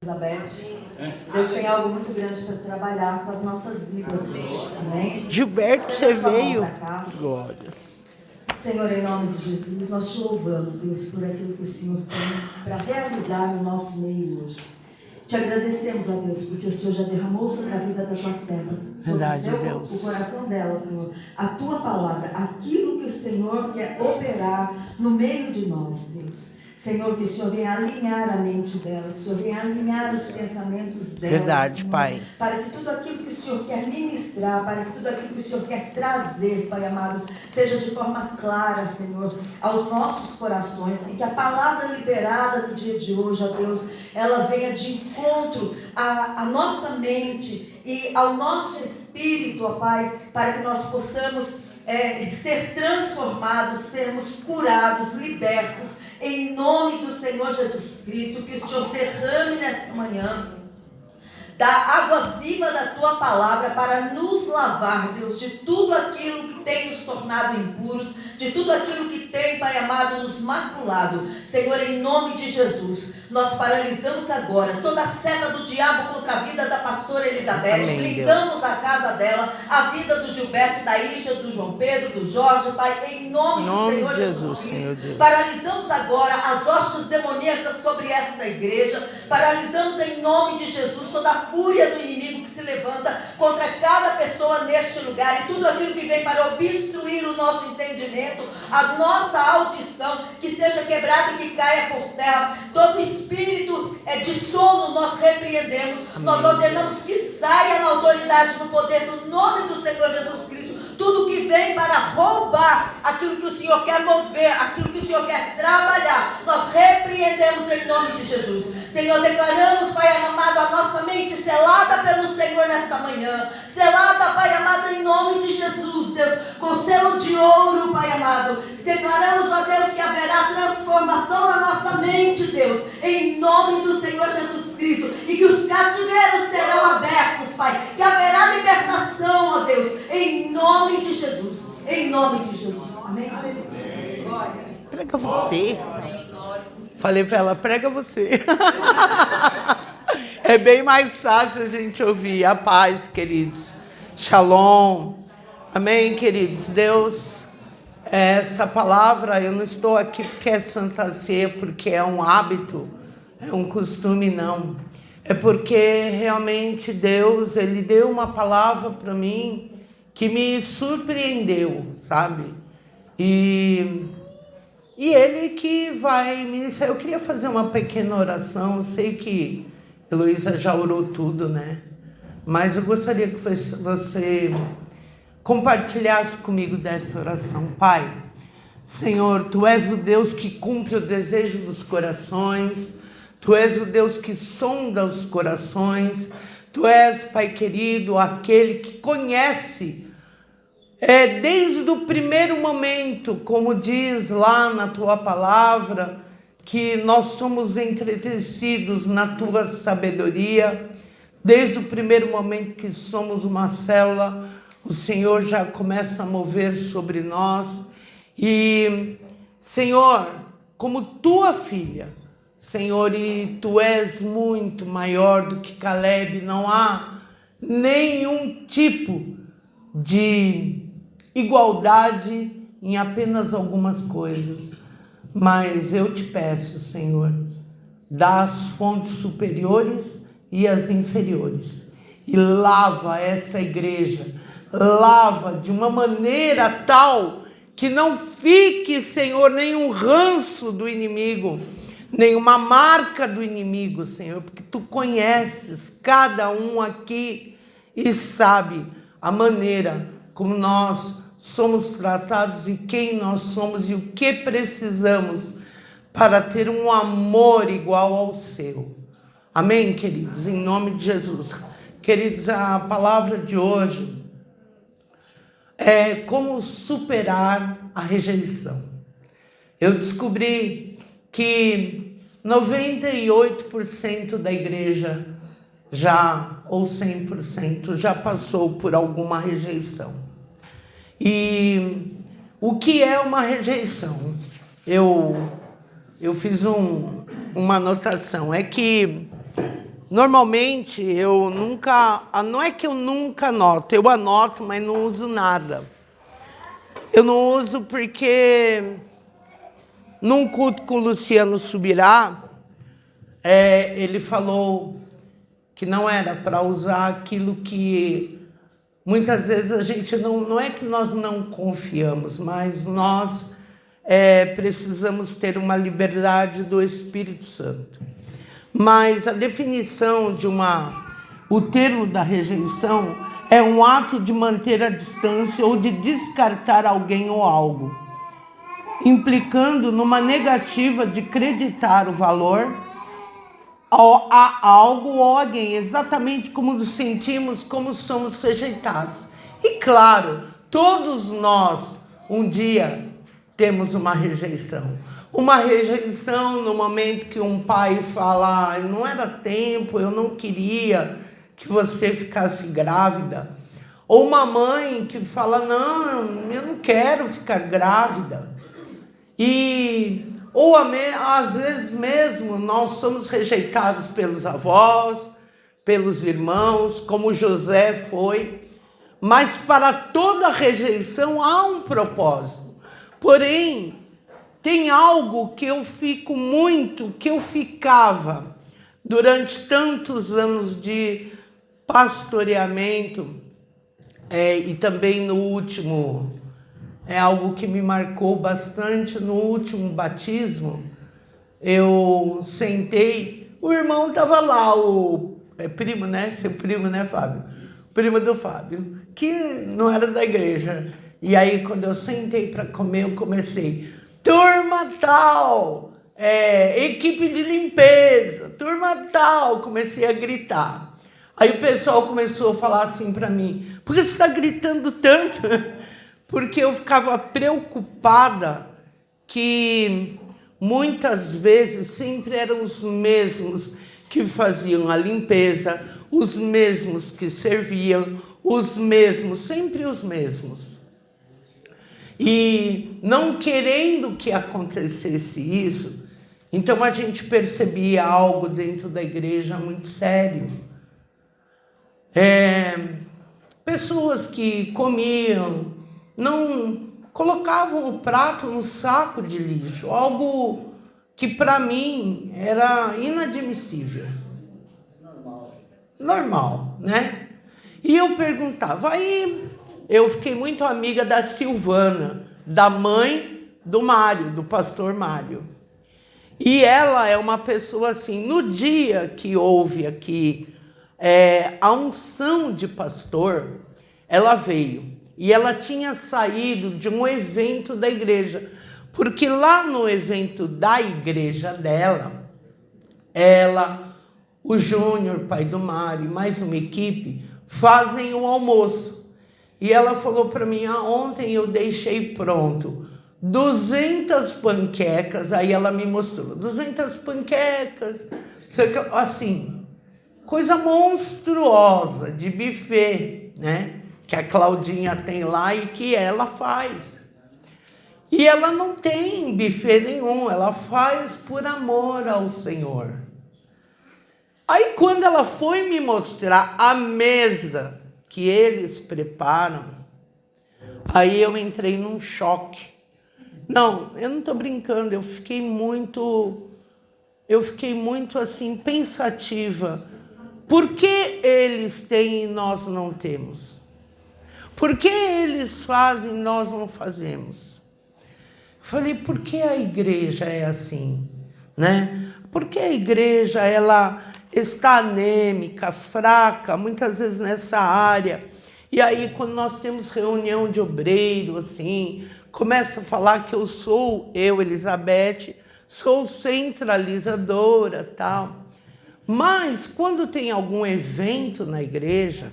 Elizabeth, Deus tem algo muito grande para trabalhar com as nossas vidas hoje, amém? Gilberto, você veio? Glórias. Senhor, em nome de Jesus, nós te louvamos, Deus, por aquilo que o Senhor tem para realizar no nosso meio hoje. Te agradecemos, ó Deus, porque o Senhor já derramou sobre a vida da tua serva, Verdade, sobre Deus. o coração dela, Senhor, a tua palavra, aquilo que o Senhor quer operar no meio de nós, Deus. Senhor, que o Senhor venha alinhar a mente dela, que o Senhor venha alinhar os pensamentos dela. Verdade, Senhor, Pai. para que tudo aquilo que o Senhor quer ministrar, para que tudo aquilo que o Senhor quer trazer, Pai amado, seja de forma clara, Senhor, aos nossos corações, e que a palavra liberada no dia de hoje, ó Deus, ela venha de encontro à nossa mente e ao nosso espírito, ó Pai, para que nós possamos ser transformados, sermos curados, libertos, em nome do Senhor Jesus Cristo. Que o Senhor derrame nessa manhã da água viva da tua palavra para nos lavar, Deus, de tudo aquilo que tem nos tornado impuros, de tudo aquilo que tem, Pai amado, nos maculado. Senhor, em nome de Jesus, nós paralisamos agora toda a seta do diabo contra a vida da pastora Elizabeth. Amém, blindamos a casa dela, a vida do Gilberto, da Isha, do João Pedro, do Jorge, Pai, em nome do Senhor Jesus Cristo. Senhor Deus. Paralisamos agora as hostes demoníacas sobre esta igreja. Paralisamos em nome de Jesus toda a fúria do inimigo que se levanta contra cada pessoa neste lugar, e tudo aquilo que vem para obstruir o nosso entendimento, a nossa audição, que seja quebrado e que caia por terra. Todo espírito de sono nós repreendemos. Amém. Nós ordenamos que saia na autoridade, no poder do nome do Senhor Jesus Cristo. Tudo que vem para roubar aquilo que o Senhor quer mover, aquilo que o Senhor quer trabalhar, nós repreendemos em nome de Jesus. Senhor, declaramos, Pai amado, a nossa mente selada pelo Senhor nesta manhã. Selada, Pai amado, em nome de Jesus, Deus, com selo de ouro, Pai amado. Declaramos, ó Deus, que haverá transformação na nossa mente, Deus, em nome do Senhor Jesus Cristo. E que os cativeiros serão abertos, Pai. Que haverá libertação, ó Deus, em nome de Jesus. Em nome de Jesus. Amém. Prega você. Falei pra ela, prega você. É bem mais fácil a gente ouvir. A paz, queridos. Shalom. Amém, queridos. Deus, essa palavra, eu não estou aqui porque é Santa Ceia, porque é um hábito, é um costume, não. É porque realmente Deus, Ele deu uma palavra para mim que me surpreendeu, sabe? E Ele que vai ministrar. Eu queria fazer uma pequena oração. Eu sei que Heloísa já orou tudo, né? Mas eu gostaria que você compartilhasse comigo dessa oração. Pai, Senhor, Tu és o Deus que cumpre o desejo dos corações. Tu és o Deus que sonda os corações. Tu és, Pai querido, aquele que conhece desde o primeiro momento, como diz lá na Tua palavra, que nós somos entretecidos na Tua sabedoria. Desde o primeiro momento que somos uma célula, o Senhor já começa a mover sobre nós. E, Senhor, como Tua filha, Senhor, e Tu és muito maior do que Caleb, não há nenhum tipo de igualdade em apenas algumas coisas. Mas eu te peço, Senhor, dá as fontes superiores e as inferiores. E lava esta igreja, lava de uma maneira tal que não fique, Senhor, nenhum ranço do inimigo, nenhuma marca do inimigo, Senhor, porque Tu conheces cada um aqui e sabe a maneira como nós somos tratados e quem nós somos e o que precisamos para ter um amor igual ao seu. Amém, queridos? Em nome de Jesus. Queridos, a palavra de hoje é como superar a rejeição. Eu descobri que 98% da igreja ou 100%, já passou por alguma rejeição. E o que é uma rejeição? Eu fiz uma anotação, é que Normalmente eu nunca, não é que eu nunca anoto, eu anoto, mas não uso nada. Eu não uso porque num culto com o Luciano Subirá, ele falou que não era para usar aquilo que muitas vezes a gente não é que nós não confiamos, mas nós precisamos ter uma liberdade do Espírito Santo. Mas a definição o termo da rejeição é um ato de manter a distância ou de descartar alguém ou algo, implicando numa negativa de acreditar o valor a algo ou alguém, exatamente como nos sentimos, como somos rejeitados. E claro, todos nós um dia temos uma rejeição. Uma rejeição no momento que um pai fala, não era tempo, eu não queria que você ficasse grávida. Ou uma mãe que fala, não, eu não quero ficar grávida. Ou às vezes mesmo nós somos rejeitados pelos avós, pelos irmãos, como José foi. Mas para toda rejeição há um propósito. Porém, tem algo que eu ficava durante tantos anos de pastoreamento, e também no último, algo que me marcou bastante, no último batismo, eu sentei, o irmão estava lá, primo, né? Seu primo, né, Fábio? Primo do Fábio, que não era da igreja. E aí, quando eu sentei para comer, eu comecei, turma tal, equipe de limpeza, turma tal, comecei a gritar. Aí o pessoal começou a falar assim para mim, por que você está gritando tanto? Porque eu ficava preocupada que muitas vezes sempre eram os mesmos que faziam a limpeza, os mesmos que serviam, os mesmos, sempre os mesmos. E não querendo que acontecesse isso, então a gente percebia algo dentro da igreja muito sério. Pessoas que comiam, não colocavam o prato no saco de lixo, algo que para mim era inadmissível. Normal, né? E eu perguntava, aí eu fiquei muito amiga da Silvana, da mãe do Mário, do pastor Mário. E ela é uma pessoa assim, no dia que houve aqui a unção de pastor, ela veio. E ela tinha saído de um evento da igreja. Porque lá no evento da igreja dela, ela, o Júnior, pai do Mário, mais uma equipe, fazem o almoço. E ela falou para mim, ontem eu deixei pronto 200 panquecas, aí ela me mostrou, 200 panquecas, assim, coisa monstruosa de buffet, né? Que a Claudinha tem lá e que ela faz. E ela não tem buffet nenhum, ela faz por amor ao Senhor. Aí quando ela foi me mostrar a mesa que eles preparam, aí eu entrei num choque. Não, eu não estou brincando, eu fiquei muito assim, pensativa. Por que eles têm e nós não temos? Por que eles fazem e nós não fazemos? Falei, por que a igreja é assim, né? Por que a igreja, ela está anêmica, fraca, muitas vezes nessa área? E aí, quando nós temos reunião de obreiro, assim, começa a falar que eu, Elizabeth, sou centralizadora, tal. Mas, quando tem algum evento na igreja,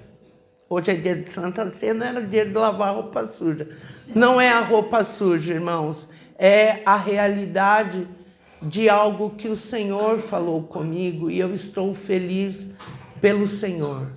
hoje é dia de Santa Ceia, não era dia de lavar roupa suja. Não é a roupa suja, irmãos, é a realidade de algo que o Senhor falou comigo e eu estou feliz pelo Senhor.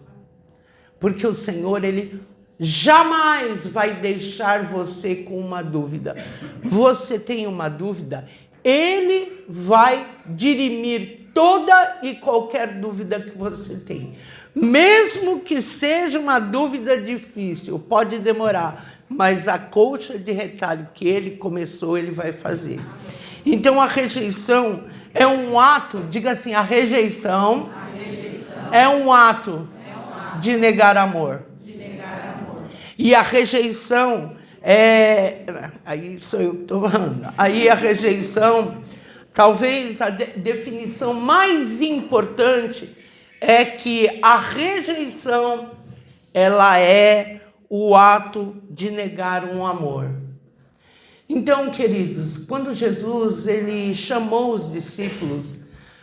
Porque o Senhor, Ele jamais vai deixar você com uma dúvida. Você tem uma dúvida, Ele vai dirimir toda e qualquer dúvida que você tem. Mesmo que seja uma dúvida difícil, pode demorar, mas a colcha de retalho que ele começou, ele vai fazer. Então a rejeição é um ato, diga assim, a rejeição é um ato de negar amor. E a rejeição aí sou eu que estou falando, aí a rejeição, talvez a definição mais importante é que a rejeição, ela é o ato de negar um amor. Então, queridos, quando Jesus, ele chamou os discípulos,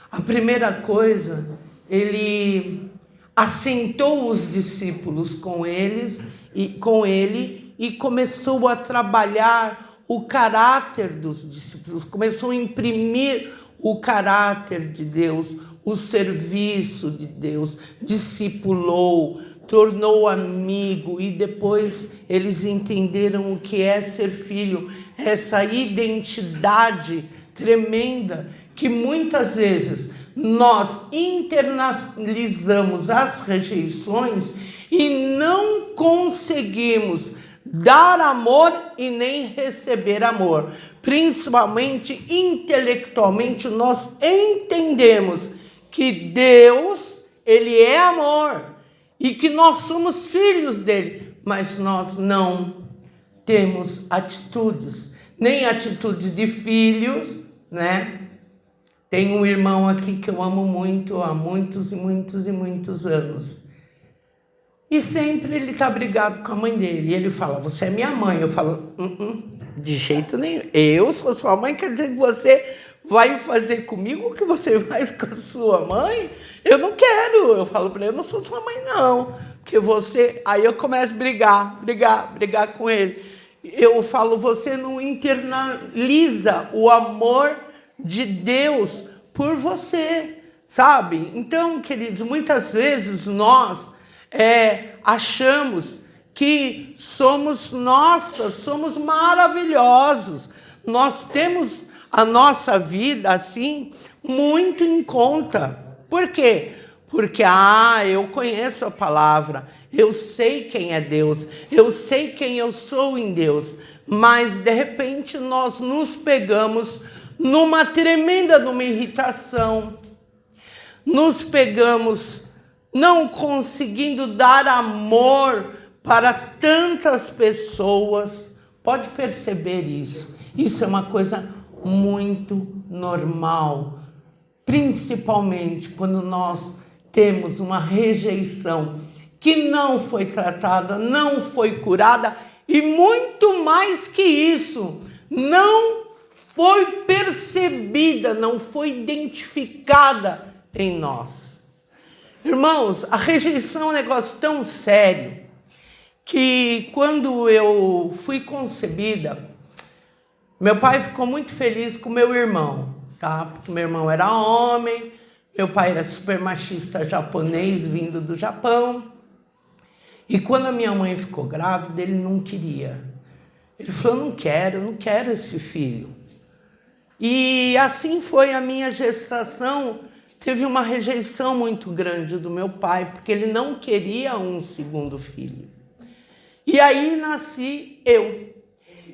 a primeira coisa, ele assentou os discípulos com ele e começou a trabalhar o caráter dos discípulos, começou a imprimir o caráter de Deus, o serviço de Deus, discipulou, tornou amigo, e depois eles entenderam o que é ser filho, essa identidade tremenda que muitas vezes nós internalizamos as rejeições e não conseguimos dar amor e nem receber amor. Principalmente intelectualmente, nós entendemos que Deus, ele é amor e que nós somos filhos dele, mas nós não temos atitudes, nem atitudes de filhos, né? Tem um irmão aqui que eu amo muito, há muitos e muitos e muitos anos. E sempre ele está brigado com a mãe dele. E ele fala, você é minha mãe. Eu falo, de jeito nenhum. Eu sou sua mãe, quer dizer que você vai fazer comigo o que você faz com a sua mãe? Eu não quero. Eu falo para ele, eu não sou sua mãe não. Porque você... Aí eu começo a brigar com ele. Eu falo, você não internaliza o amor de Deus por você, sabe? Então, queridos, muitas vezes nós achamos que somos maravilhosos, nós temos a nossa vida assim muito em conta. Por quê? Porque eu conheço a palavra, eu sei quem é Deus, eu sei quem eu sou em Deus, mas de repente nós nos pegamos numa irritação, nos pegamos não conseguindo dar amor para tantas pessoas. Pode perceber isso. Isso é uma coisa muito normal, principalmente quando nós temos uma rejeição que não foi tratada, não foi curada e muito mais que isso, não foi percebida, não foi identificada em nós. Irmãos, a rejeição é um negócio tão sério que quando eu fui concebida, meu pai ficou muito feliz com meu irmão, tá? Porque meu irmão era homem, meu pai era super machista japonês vindo do Japão. E quando a minha mãe ficou grávida, ele não queria. Ele falou, eu não quero esse filho. E assim foi a minha gestação. Teve uma rejeição muito grande do meu pai, porque ele não queria um segundo filho. E aí nasci eu.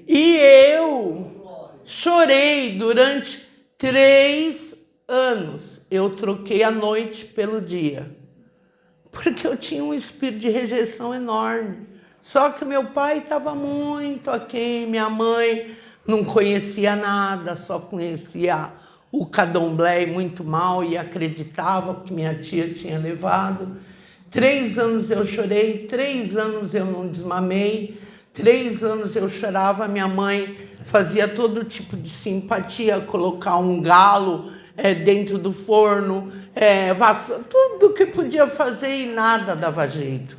E eu chorei durante 3 anos. Eu troquei a noite pelo dia, porque eu tinha um espírito de rejeição enorme. Só que meu pai estava muito aquém, minha mãe não conhecia nada, só conhecia o candomblé muito mal e acreditava que minha tia tinha levado. 3 anos eu chorei, 3 anos eu não desmamei, 3 anos eu chorava. Minha mãe fazia todo tipo de simpatia, colocar um galo dentro do forno, tudo que podia fazer e nada dava jeito,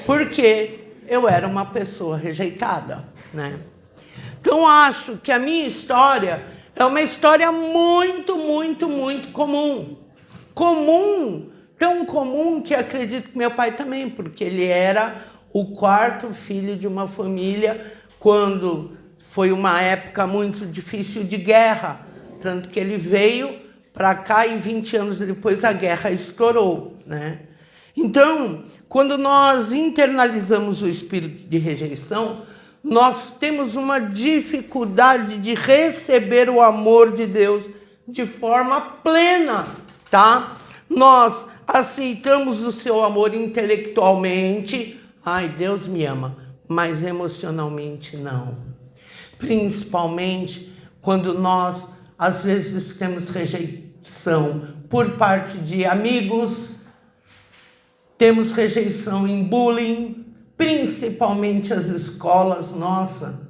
porque eu era uma pessoa rejeitada, né? Então acho que a minha história é uma história muito, muito, muito comum. Tão comum que acredito que meu pai também, porque ele era o 4º filho de uma família, quando foi uma época muito difícil de guerra, tanto que ele veio para cá e 20 anos depois a guerra estourou, né? Então, quando nós internalizamos o espírito de rejeição, nós temos uma dificuldade de receber o amor de Deus de forma plena, tá? Nós aceitamos o seu amor intelectualmente, ai, Deus me ama, mas emocionalmente não. Principalmente quando nós, às vezes, temos rejeição por parte de amigos, temos rejeição em bullying, principalmente as escolas. Nossa,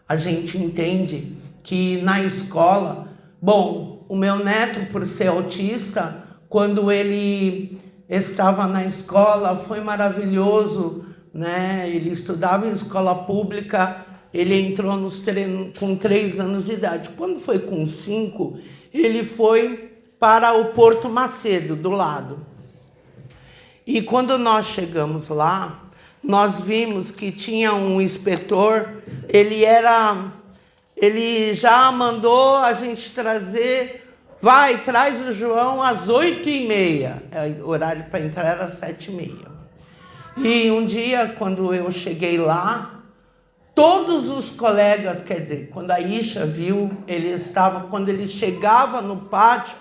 a gente entende que na escola, bom, o meu neto, por ser autista, quando ele estava na escola, foi maravilhoso, né? Ele estudava em escola pública, ele entrou nos treinos com 3 anos de idade. Quando foi com 5, ele foi para o Porto Macedo, do lado. E quando nós chegamos lá, nós vimos que tinha um inspetor, ele já mandou a gente trazer, traz o João às 8h30, o horário para entrar era 7h30. E um dia, quando eu cheguei lá, todos os colegas, quer dizer, quando a Isha viu, quando ele chegava no pátio,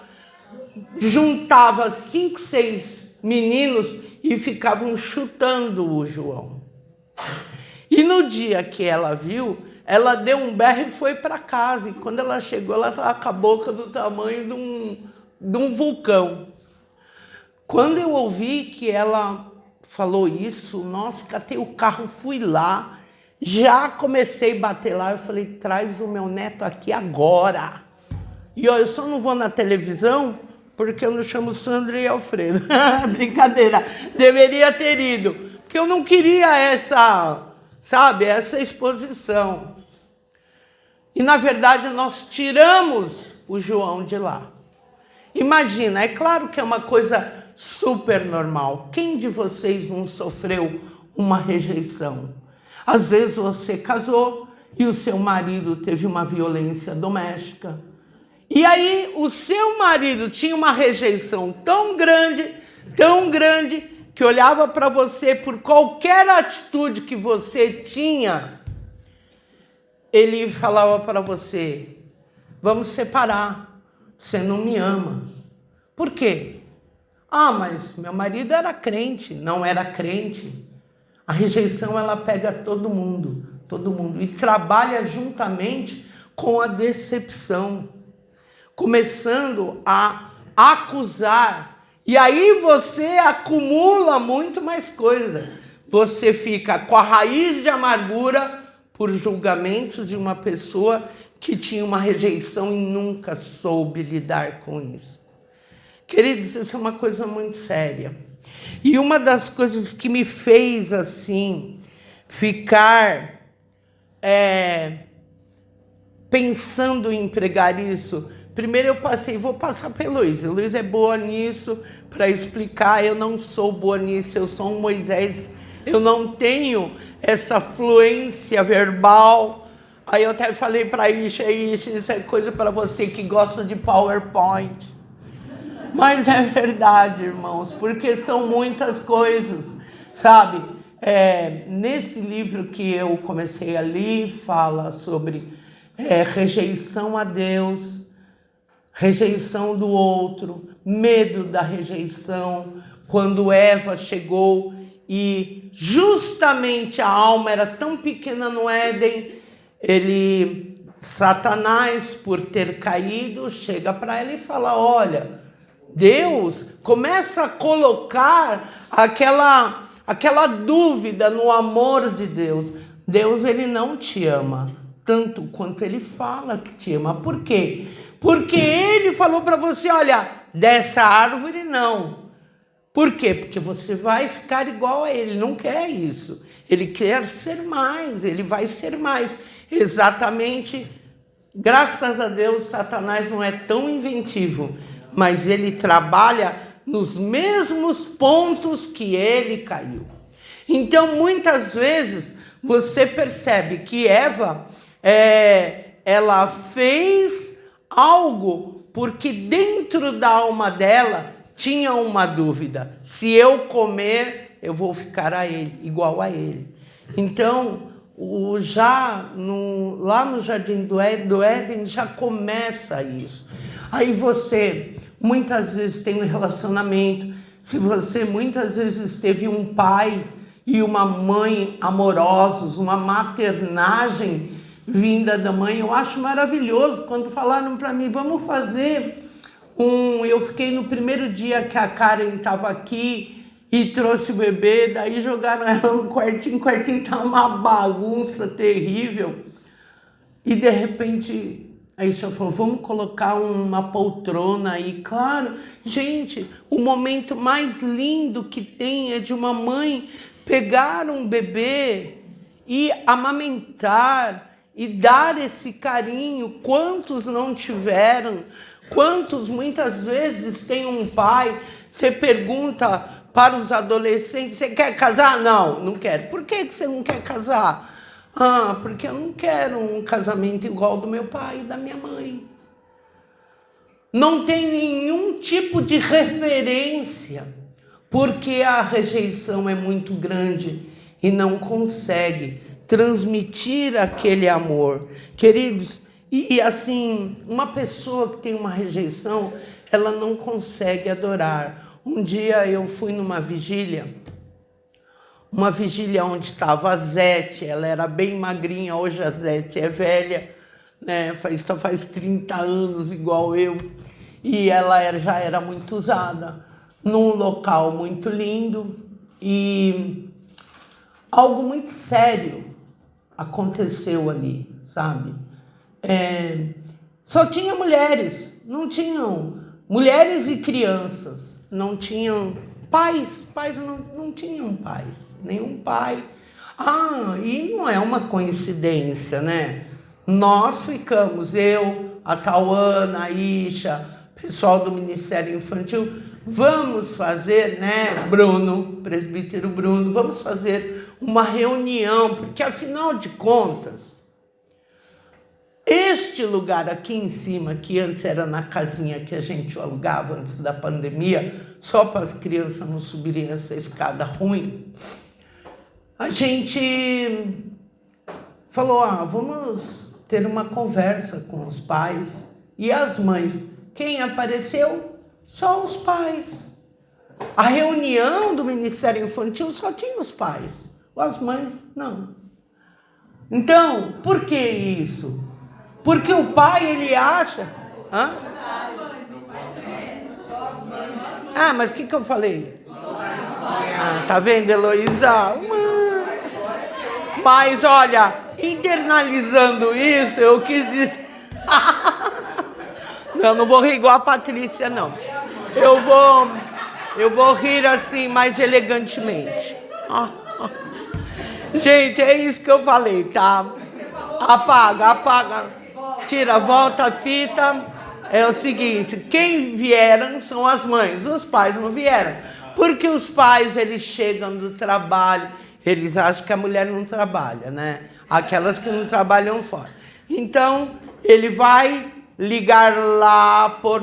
juntava 5, 6 meninos e ficavam chutando o João. E no dia que ela viu, ela deu um berro e foi para casa. E quando ela chegou, ela estava com a boca do tamanho de um vulcão. Quando eu ouvi que ela falou isso, nossa, catei o carro, fui lá, já comecei a bater lá. Eu falei, traz o meu neto aqui agora. E ó, eu só não vou na televisão porque eu não chamo Sandra e Alfredo. Brincadeira, deveria ter ido, porque eu não queria essa exposição. E na verdade nós tiramos o João de lá. Imagina, é claro que é uma coisa super normal. Quem de vocês não sofreu uma rejeição? Às vezes você casou e o seu marido teve uma violência doméstica. E aí o seu marido tinha uma rejeição tão grande, que olhava para você por qualquer atitude que você tinha, ele falava para você, vamos separar, você não me ama. Por quê? Ah, mas meu marido era crente, não era crente. A rejeição, ela pega todo mundo, e trabalha juntamente com a decepção, começando a acusar, e aí você acumula muito mais coisa. Você fica com a raiz de amargura por julgamentos de uma pessoa que tinha uma rejeição e nunca soube lidar com isso. Queridos, isso é uma coisa muito séria. E uma das coisas que me fez assim ficar pensando em pregar isso, primeiro eu vou passar para a Heloísa. Heloísa é boa nisso, para explicar. Eu não sou boa nisso, eu sou um Moisés, eu não tenho essa fluência verbal. Aí eu até falei para a Isha, isso é coisa para você que gosta de PowerPoint. Mas é verdade, irmãos, porque são muitas coisas, sabe? Nesse livro que eu comecei a ler, fala sobre rejeição a Deus, rejeição do outro, medo da rejeição. Quando Eva chegou e justamente a alma era tão pequena no Éden, Satanás, por ter caído, chega para ela e fala, olha, Deus começa a colocar aquela dúvida no amor de Deus. Deus, ele não te ama tanto quanto ele fala que te ama. Por quê? Porque ele falou para você, olha, dessa árvore não. Por quê? Porque você vai ficar igual a ele. Não quer isso. Ele quer ser mais, ele vai ser mais. Exatamente, graças a Deus, Satanás não é tão inventivo, mas ele trabalha nos mesmos pontos que ele caiu. Então, muitas vezes, você percebe que Eva, ela fez algo porque dentro da alma dela tinha uma dúvida: se eu comer, eu vou ficar igual a ele. Então, lá no Jardim do Éden já começa isso. Aí você muitas vezes tem um relacionamento, se você muitas vezes teve um pai e uma mãe amorosos, uma maternagem vinda da mãe, eu acho maravilhoso. Quando falaram para mim, vamos fazer eu fiquei no primeiro dia que a Karen estava aqui e trouxe o bebê, daí jogaram ela no quartinho, o quartinho tá uma bagunça terrível. E de repente, aí você falou, vamos colocar uma poltrona aí. Claro, gente, o momento mais lindo que tem é de uma mãe pegar um bebê e amamentar e dar esse carinho. Quantos não tiveram? Quantos muitas vezes tem um pai, você pergunta para os adolescentes, você quer casar? Não, não quero. Por que você não quer casar? Porque eu não quero um casamento igual do meu pai e da minha mãe. Não tem nenhum tipo de referência, porque a rejeição é muito grande e não consegue transmitir aquele amor. Queridos, e assim, uma pessoa que tem uma rejeição, ela não consegue adorar. Um dia eu fui numa vigília, onde estava a Zete, ela era bem magrinha, hoje a Zete é velha, né? Faz 30 anos igual eu, e ela já era muito usada, num local muito lindo, e algo muito sério aconteceu ali, sabe? Só tinha mulheres, não tinham mulheres e crianças. Não tinham pais não tinham pais, nenhum pai. E não é uma coincidência, né? Nós ficamos, eu, a Tauana, a Isha, pessoal do Ministério Infantil, vamos fazer, né, presbítero Bruno, vamos fazer uma reunião, porque afinal de contas, este lugar aqui em cima, que antes era na casinha que a gente alugava antes da pandemia, só para as crianças não subirem essa escada ruim, a gente falou, vamos ter uma conversa com os pais e as mães. Quem apareceu? Só os pais. A reunião do Ministério Infantil só tinha os pais, as mães não. Então, por que isso? Porque o pai, ele acha... mas o que eu falei? Tá vendo, Heloísa? Mas, olha, internalizando isso, eu quis dizer... não vou rir igual a Patrícia, não. Eu vou rir assim, mais elegantemente. Gente, é isso que eu falei, tá? Apaga. Tira, volta a fita. É o seguinte, quem vieram são as mães, os pais não vieram. Porque os pais, eles chegam do trabalho, eles acham que a mulher não trabalha, né? Aquelas que não trabalham fora. Então, ele vai ligar lá, pôr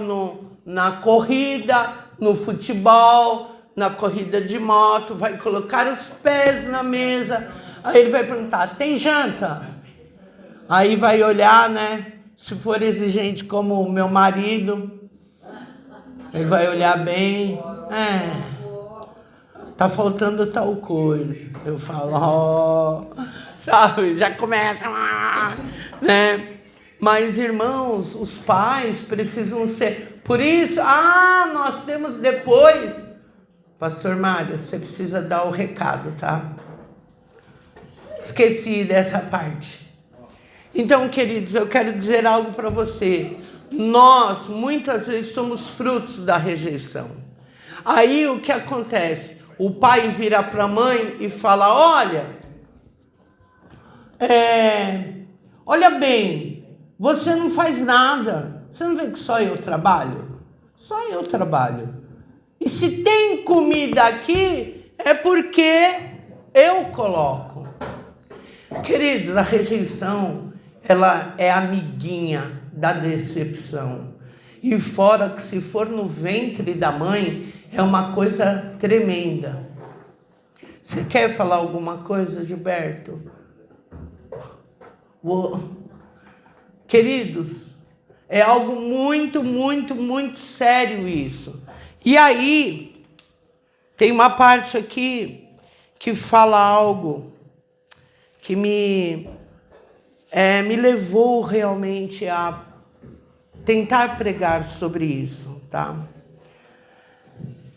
na corrida, no futebol, na corrida de moto, vai colocar os pés na mesa. Aí ele vai perguntar, tem janta? Aí vai olhar, né? Se for exigente como o meu marido, ele vai olhar bem. Tá faltando tal coisa. Eu falo, sabe? Já começa, né? Mas, irmãos, os pais precisam ser... Por isso, nós temos depois... Pastor Mário, você precisa dar o recado, tá? Esqueci dessa parte. Então, queridos, eu quero dizer algo para você. Nós, muitas vezes, somos frutos da rejeição. Aí, o que acontece? O pai vira para a mãe e fala, olha bem, você não faz nada. Você não vê que só eu trabalho? Só eu trabalho. E se tem comida aqui, é porque eu coloco. Queridos, a rejeição... ela é amiguinha da decepção. E fora que se for no ventre da mãe, é uma coisa tremenda. Você quer falar alguma coisa, Gilberto? Queridos, é algo muito, muito, muito sério isso. E aí, tem uma parte aqui que fala algo que me levou realmente a tentar pregar sobre isso, tá?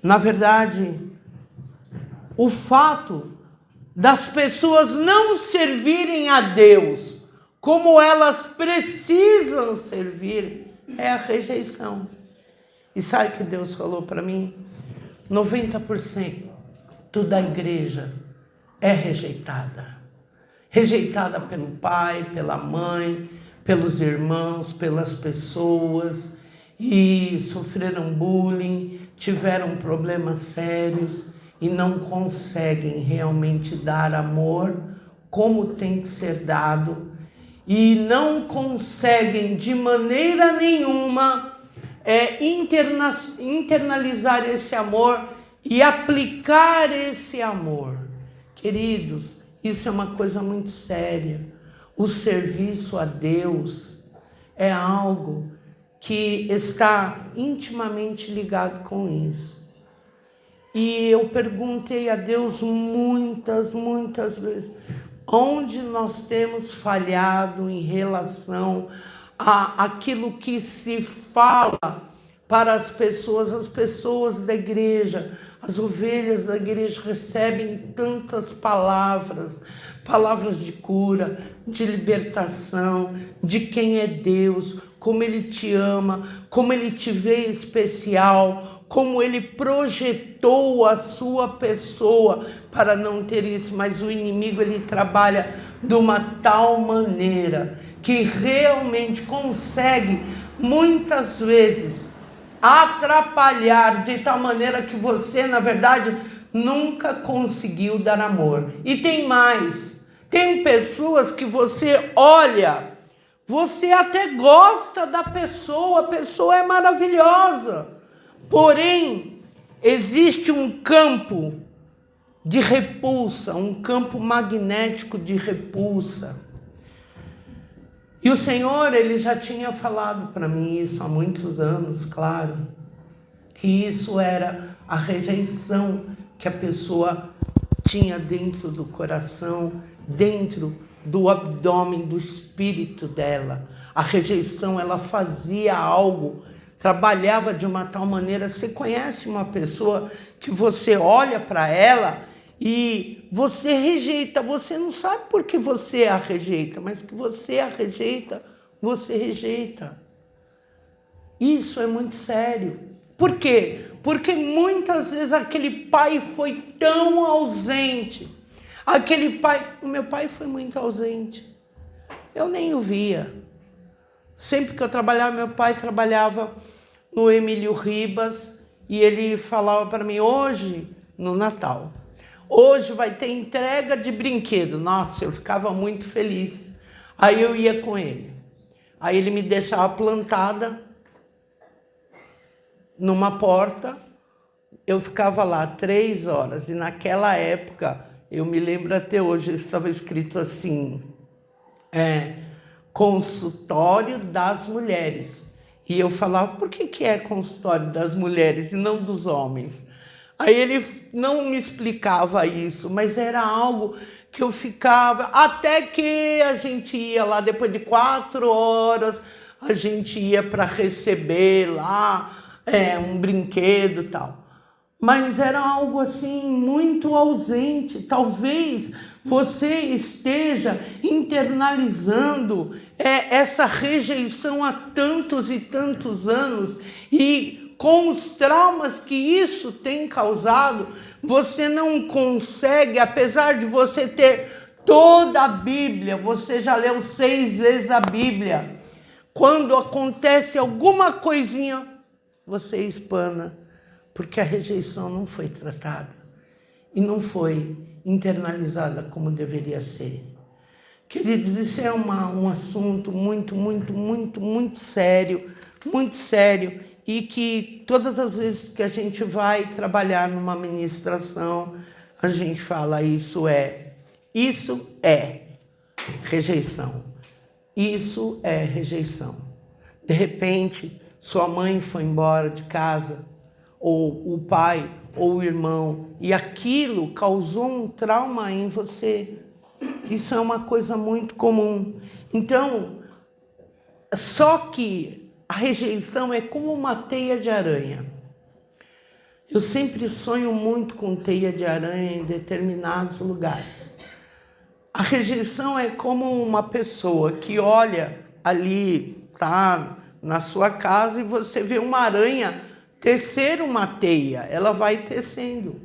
Na verdade, o fato das pessoas não servirem a Deus como elas precisam servir é a rejeição. E sabe o que Deus falou para mim? 90% da igreja é rejeitada. Rejeitada pelo pai, pela mãe, pelos irmãos, pelas pessoas, e sofreram bullying, tiveram problemas sérios e não conseguem realmente dar amor como tem que ser dado, e não conseguem de maneira nenhuma internalizar esse amor e aplicar esse amor. Queridos, isso é uma coisa muito séria. O serviço a Deus é algo que está intimamente ligado com isso. E eu perguntei a Deus muitas vezes, onde nós temos falhado em relação a aquilo que se fala para as pessoas da igreja. As ovelhas da igreja recebem tantas palavras de cura, de libertação, de quem é Deus, como Ele te ama, como Ele te vê especial, como Ele projetou a sua pessoa para não ter isso. Mas o inimigo, ele trabalha de uma tal maneira que realmente consegue, muitas vezes, atrapalhar de tal maneira que você, na verdade, nunca conseguiu dar amor. E tem mais, tem pessoas que você olha, você até gosta da pessoa, a pessoa é maravilhosa, porém, existe um campo de repulsa, um campo magnético de repulsa. E o Senhor, Ele já tinha falado para mim isso há muitos anos, claro, que isso era a rejeição que a pessoa tinha dentro do coração, dentro do abdômen, do espírito dela. A rejeição, ela fazia algo, trabalhava de uma tal maneira. Você conhece uma pessoa que você olha para ela e você rejeita, você não sabe por que você a rejeita, mas que você a rejeita, você rejeita. Isso é muito sério. Por quê? Porque muitas vezes aquele pai foi tão ausente. O meu pai foi muito ausente. Eu nem o via. Sempre que eu trabalhava, meu pai trabalhava no Emílio Ribas e ele falava para mim, hoje, no Natal, hoje vai ter entrega de brinquedo. Nossa, eu ficava muito feliz. Aí eu ia com ele. Aí ele me deixava plantada numa porta. Eu ficava lá 3 horas. E naquela época, eu me lembro até hoje, estava escrito assim, consultório das mulheres. E eu falava, por que é consultório das mulheres e não dos homens? Aí ele não me explicava isso, mas era algo que eu ficava, até que a gente ia lá, depois de 4 horas, a gente ia para receber lá um brinquedo e tal. Mas era algo assim muito ausente. Talvez você esteja internalizando essa rejeição há tantos e tantos anos, e com os traumas que isso tem causado, você não consegue, apesar de você ter toda a Bíblia, você já leu 6 vezes a Bíblia, quando acontece alguma coisinha, você espana, porque a rejeição não foi tratada e não foi internalizada como deveria ser. Queridos, isso é um assunto muito sério, muito sério, e que todas as vezes que a gente vai trabalhar numa ministração, a gente fala, isso é rejeição. Isso é rejeição. De repente, sua mãe foi embora de casa, ou o pai, ou o irmão, e aquilo causou um trauma em você. Isso é uma coisa muito comum. Então, só que a rejeição é como uma teia de aranha. Eu sempre sonho muito com teia de aranha em determinados lugares. A rejeição é como uma pessoa que olha ali, tá, na sua casa, e você vê uma aranha tecer uma teia. Ela vai tecendo.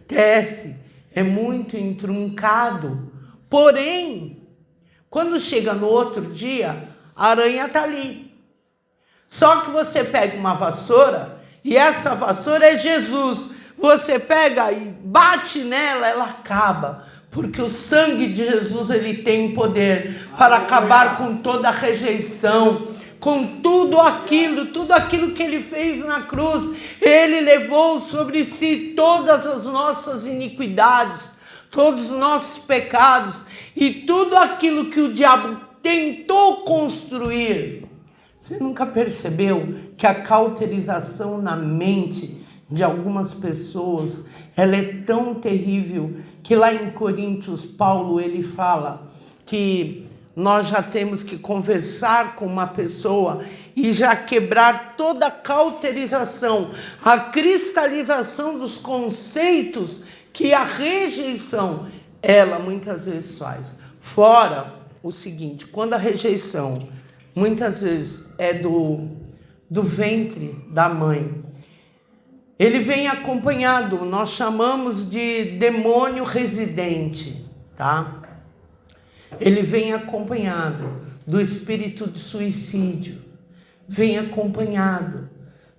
Tece, é muito entroncado. Porém, quando chega no outro dia, a aranha está ali. Só que você pega uma vassoura, e essa vassoura é Jesus. Você pega e bate nela, ela acaba. Porque o sangue de Jesus, ele tem poder para acabar com toda a rejeição, com tudo aquilo que ele fez na cruz. Ele levou sobre si todas as nossas iniquidades, todos os nossos pecados e tudo aquilo que o diabo tentou construir. Você nunca percebeu que a cauterização na mente de algumas pessoas, ela é tão terrível que lá em Coríntios, Paulo, ele fala que nós já temos que conversar com uma pessoa e já quebrar toda a cauterização, a cristalização dos conceitos que a rejeição, ela muitas vezes faz. Fora o seguinte, quando a rejeição muitas vezes é do ventre da mãe, ele vem acompanhado, nós chamamos de demônio residente, tá? Ele vem acompanhado do espírito de suicídio, vem acompanhado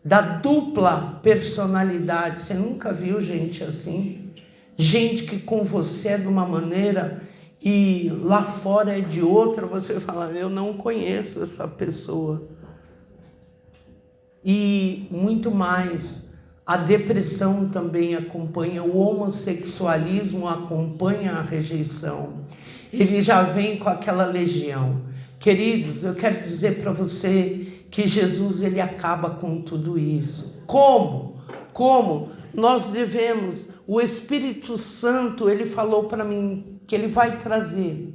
da dupla personalidade. Você nunca viu gente assim? Gente que com você é de uma maneira e lá fora é de outra. Você fala, eu não conheço essa pessoa. E muito mais, a depressão também acompanha, o homossexualismo acompanha a rejeição. Ele já vem com aquela legião. Queridos, eu quero dizer para você que Jesus, ele acaba com tudo isso. Como? Como? Nós devemos, o Espírito Santo, ele falou para mim que ele vai trazer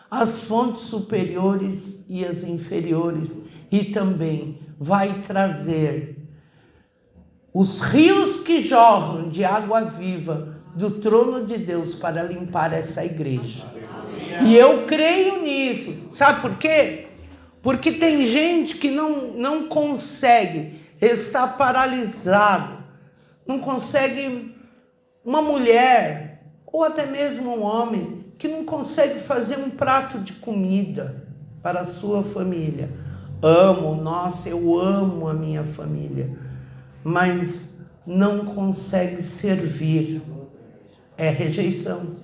as fontes superiores e as inferiores, e também vai trazer os rios que jorram de água viva do trono de Deus para limpar essa igreja. E eu creio nisso. Sabe por quê? Porque tem gente que não consegue, está paralisado, não consegue, uma mulher ou até mesmo um homem que não consegue fazer um prato de comida para a sua família. Nossa, eu amo a minha família, mas não consegue servir. É rejeição.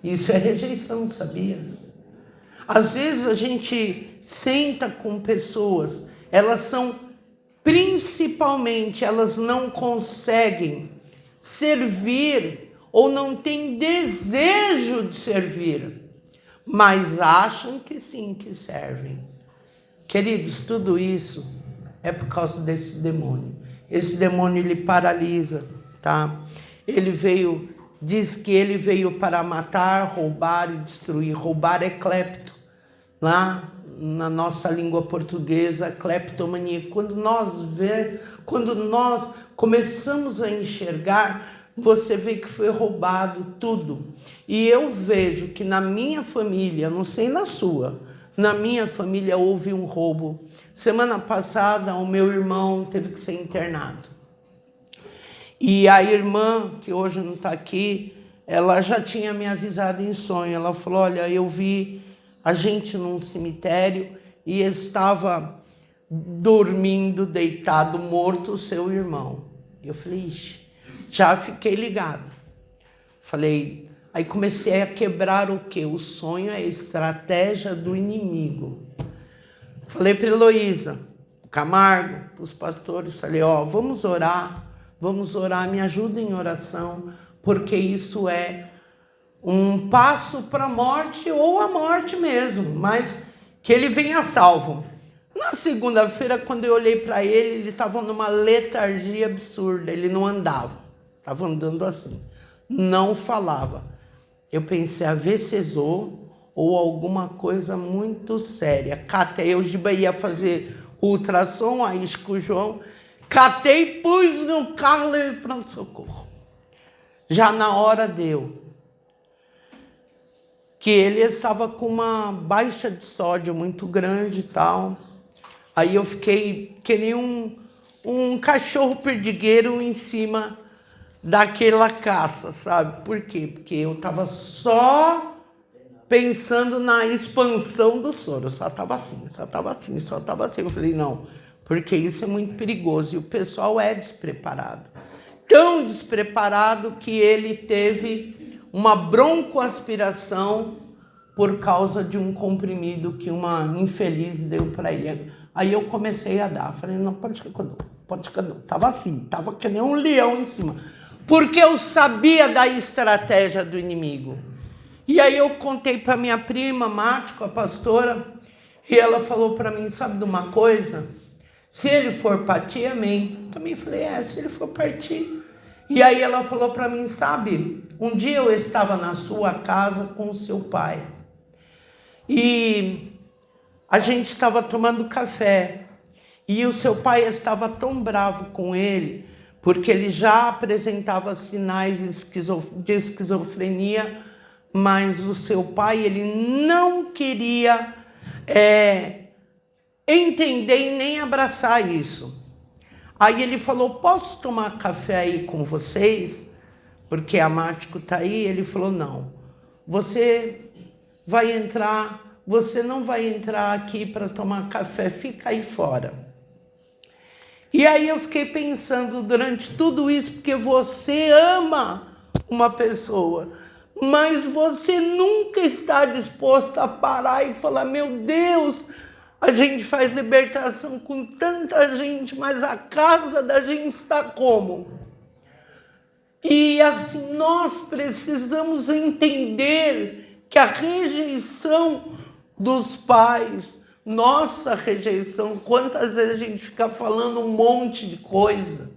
Isso é rejeição, sabia? Às vezes a gente senta com pessoas, elas são, principalmente, elas não conseguem servir ou não têm desejo de servir, mas acham que sim, que servem. Queridos, tudo isso é por causa desse demônio. Esse demônio, ele paralisa, tá? Diz que ele veio para matar, roubar e destruir. Roubar é clepto. Lá na nossa língua portuguesa, cleptomania. Quando nós começamos a enxergar, você vê que foi roubado tudo. E eu vejo que na minha família, não sei na sua, na minha família houve um roubo. Semana passada, o meu irmão teve que ser internado. E a irmã, que hoje não está aqui, ela já tinha me avisado em sonho. Ela falou, olha, eu vi a gente num cemitério e estava dormindo, deitado, morto, o seu irmão. Eu falei, ixi, já fiquei ligado. Falei, aí comecei a quebrar o quê? O sonho é a estratégia do inimigo. Falei para Heloísa, Camargo, para os pastores, falei, vamos orar, me ajudem em oração, porque isso é um passo para a morte ou a morte mesmo, mas que ele venha salvo. Na segunda-feira, quando eu olhei para ele, ele estava numa letargia absurda, ele não andava, estava andando assim, não falava. Eu pensei, AVCzou ou alguma coisa muito séria. Catei, o Giba ia fazer ultrassom, aí com o João, catei, pus no carro, levei para o socorro. Já na hora deu. Que ele estava com uma baixa de sódio muito grande e tal. Aí eu fiquei que nem um cachorro perdigueiro em cima daquela caça, sabe? Por quê? Porque eu estava só pensando na expansão do soro. Eu só estava assim. Eu falei, não, porque isso é muito perigoso. E o pessoal é despreparado. Tão despreparado que ele teve uma broncoaspiração por causa de um comprimido que uma infeliz deu para ele. Aí eu comecei a dar. Falei, não, pode ficar, não. Tava assim, tava que nem um leão em cima. Porque eu sabia da estratégia do inimigo. E aí eu contei para minha prima, Mático, a pastora, e ela falou para mim, sabe de uma coisa? Se ele for partir, amém. Também falei, se ele for partir. E aí ela falou para mim, sabe, um dia eu estava na sua casa com o seu pai. E a gente estava tomando café. E o seu pai estava tão bravo com ele, porque ele já apresentava sinais de esquizofrenia, mas o seu pai, ele não queria entender e nem abraçar isso. Aí ele falou, posso tomar café aí com vocês? Porque a Mático está aí. Ele falou, não, você não vai entrar aqui para tomar café, fica aí fora. E aí eu fiquei pensando durante tudo isso, porque você ama uma pessoa, mas você nunca está disposto a parar e falar, meu Deus, a gente faz libertação com tanta gente, mas a casa da gente está como? E assim, nós precisamos entender que a rejeição dos pais, nossa rejeição, quantas vezes a gente fica falando um monte de coisa,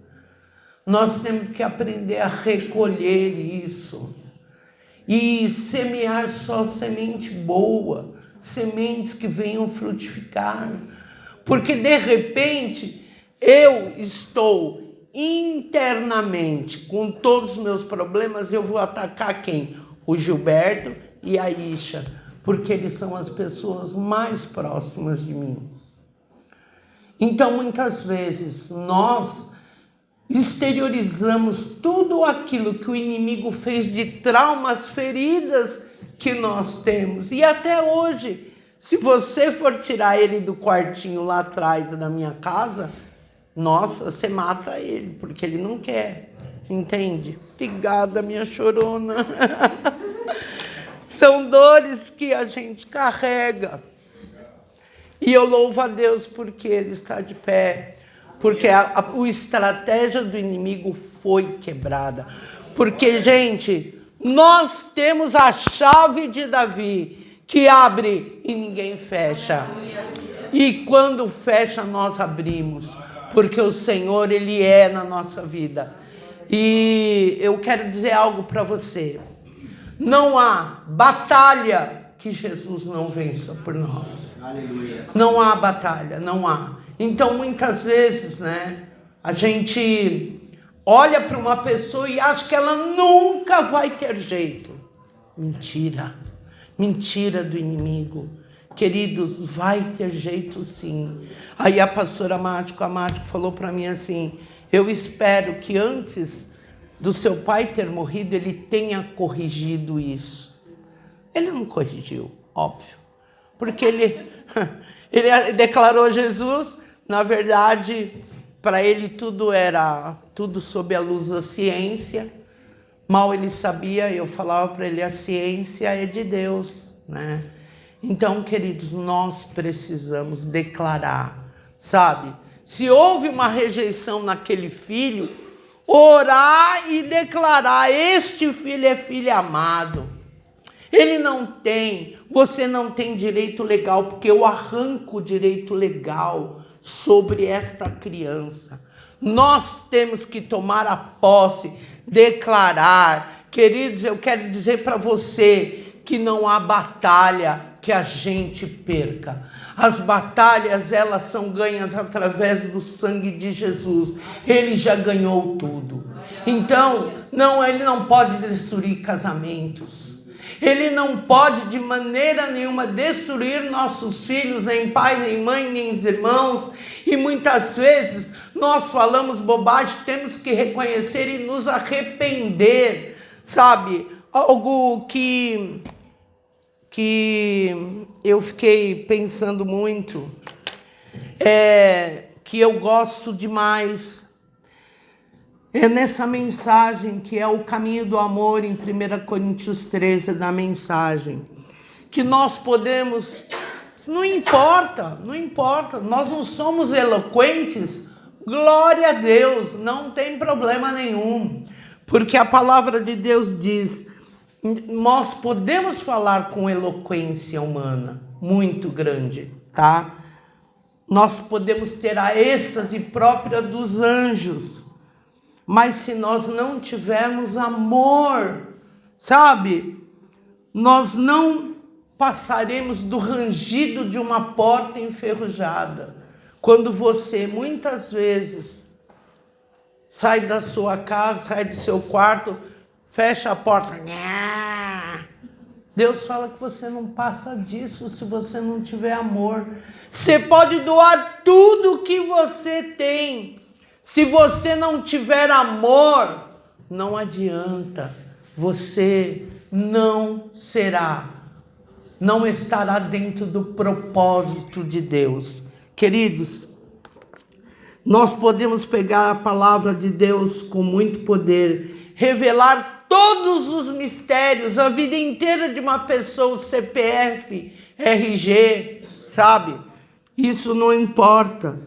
nós temos que aprender a recolher isso e semear só semente boa, sementes que venham frutificar, porque de repente eu estou internamente com todos os meus problemas, eu vou atacar quem? O Gilberto e a Isha, porque eles são as pessoas mais próximas de mim. Então muitas vezes nós exteriorizamos tudo aquilo que o inimigo fez de traumas, feridas que nós temos. E até hoje, se você for tirar ele do quartinho lá atrás da minha casa, nossa, você mata ele, porque ele não quer, entende? Obrigada, minha chorona. São dores que a gente carrega. E eu louvo a Deus porque ele está de pé. Porque a estratégia do inimigo foi quebrada. Porque, gente, nós temos a chave de Davi, que abre e ninguém fecha. E quando fecha, nós abrimos. Porque o Senhor, Ele é na nossa vida. E eu quero dizer algo para você. Não há batalha que Jesus não vença por nós. Aleluia. Não há batalha, não há. Então, muitas vezes, a gente olha para uma pessoa e acha que ela nunca vai ter jeito. Mentira. Mentira do inimigo. Queridos, vai ter jeito sim. Aí a pastora Mático falou para mim assim, eu espero que antes do seu pai ter morrido, ele tenha corrigido isso. Ele não corrigiu, óbvio. Porque ele declarou Jesus, na verdade, para ele tudo sob a luz da ciência. Mal ele sabia, eu falava para ele, a ciência é de Deus, Então, queridos, nós precisamos declarar, sabe? se houve uma rejeição naquele filho, orar e declarar: este filho é filho amado. Ele não tem, você não tem direito legal, porque eu arranco o direito legal sobre esta criança. Nós temos que tomar a posse, declarar. Queridos, eu quero dizer para você que não há batalha que a gente perca. As batalhas, elas são ganhas através do sangue de Jesus. Ele já ganhou tudo. Então, ele não pode destruir casamentos. Ele não pode de maneira nenhuma destruir nossos filhos, nem pai, nem mãe, nem irmãos. E muitas vezes nós falamos bobagem, temos que reconhecer e nos arrepender, sabe? Algo que eu fiquei pensando muito, que eu gosto demais, é nessa mensagem que é o caminho do amor em 1 Coríntios 13, da mensagem, que nós podemos, não importa, nós não somos eloquentes, glória a Deus, não tem problema nenhum, porque a palavra de Deus diz, nós podemos falar com eloquência humana muito grande, tá? Nós podemos ter a êxtase própria dos anjos, mas se nós não tivermos amor, sabe, nós não passaremos do rangido de uma porta enferrujada. Quando você, muitas vezes, sai da sua casa, sai do seu quarto, fecha a porta, Deus fala que você não passa disso se você não tiver amor. Você pode doar tudo que você tem. Se você não tiver amor, não adianta. Você não estará dentro do propósito de Deus. Queridos, nós podemos pegar a palavra de Deus com muito poder, revelar todos os mistérios, a vida inteira de uma pessoa, o CPF, RG, sabe? Isso não importa.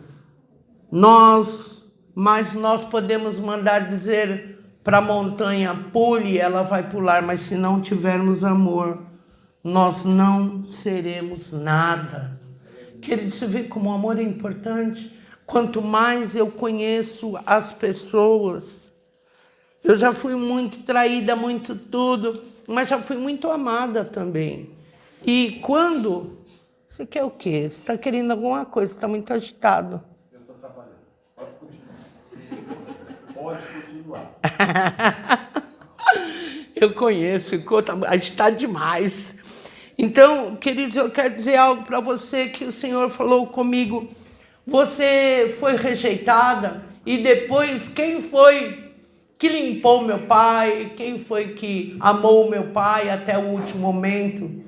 Mas nós podemos mandar dizer para a montanha, pule, ela vai pular, mas se não tivermos amor, nós não seremos nada. Querido, você vê como o amor é importante? Quanto mais eu conheço as pessoas, eu já fui muito traída, muito tudo, mas já fui muito amada também. E quando... Você quer o quê? Você está querendo alguma coisa, você está muito agitado. Eu estou trabalhando. Pode continuar. Eu conheço, agitado demais. Então, queridos, eu quero dizer algo para você que o Senhor falou comigo. Você foi rejeitada e depois quem foi que limpou meu pai? Quem foi que amou meu pai até o último momento?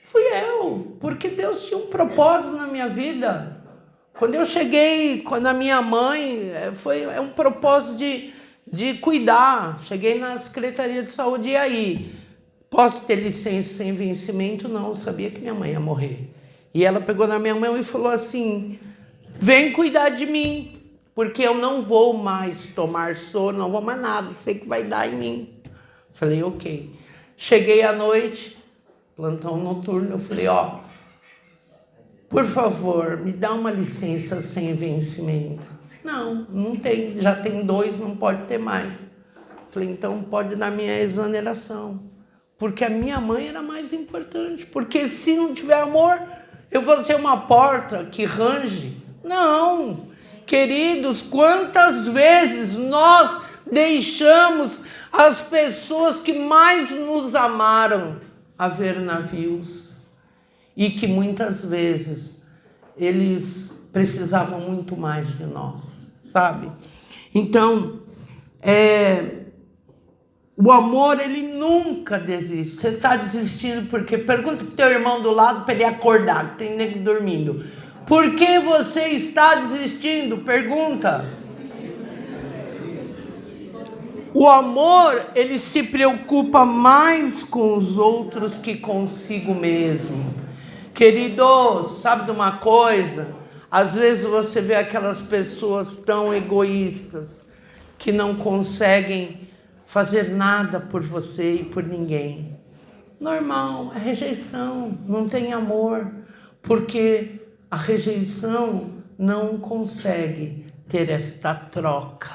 Fui eu, porque Deus tinha um propósito na minha vida. Quando eu cheguei, quando a minha mãe, foi um propósito de cuidar. Cheguei na Secretaria de Saúde e aí, posso ter licença sem vencimento? Não, eu sabia que minha mãe ia morrer. E ela pegou na minha mão e falou assim, vem cuidar de mim, porque eu não vou mais tomar soro, não vou mais nada, sei que vai dar em mim. Falei, ok. Cheguei à noite, plantão noturno, eu falei, por favor, me dá uma licença sem vencimento. Não tem, já tem 2, não pode ter mais. Falei, então pode dar minha exoneração, porque a minha mãe era mais importante, porque se não tiver amor, eu vou ser uma porta que range. Não, queridos, quantas vezes nós deixamos as pessoas que mais nos amaram a ver navios e que muitas vezes eles precisavam muito mais de nós, sabe? Então, o amor, ele nunca desiste. Você está desistindo porque pergunta pro teu irmão do lado para ele acordar, que tem nego dormindo. Por que você está desistindo? Pergunta. O amor, ele se preocupa mais com os outros que consigo mesmo. Queridos, sabe de uma coisa? Às vezes você vê aquelas pessoas tão egoístas que não conseguem fazer nada por você e por ninguém. Normal, é rejeição, não tem amor, porque a rejeição não consegue ter esta troca.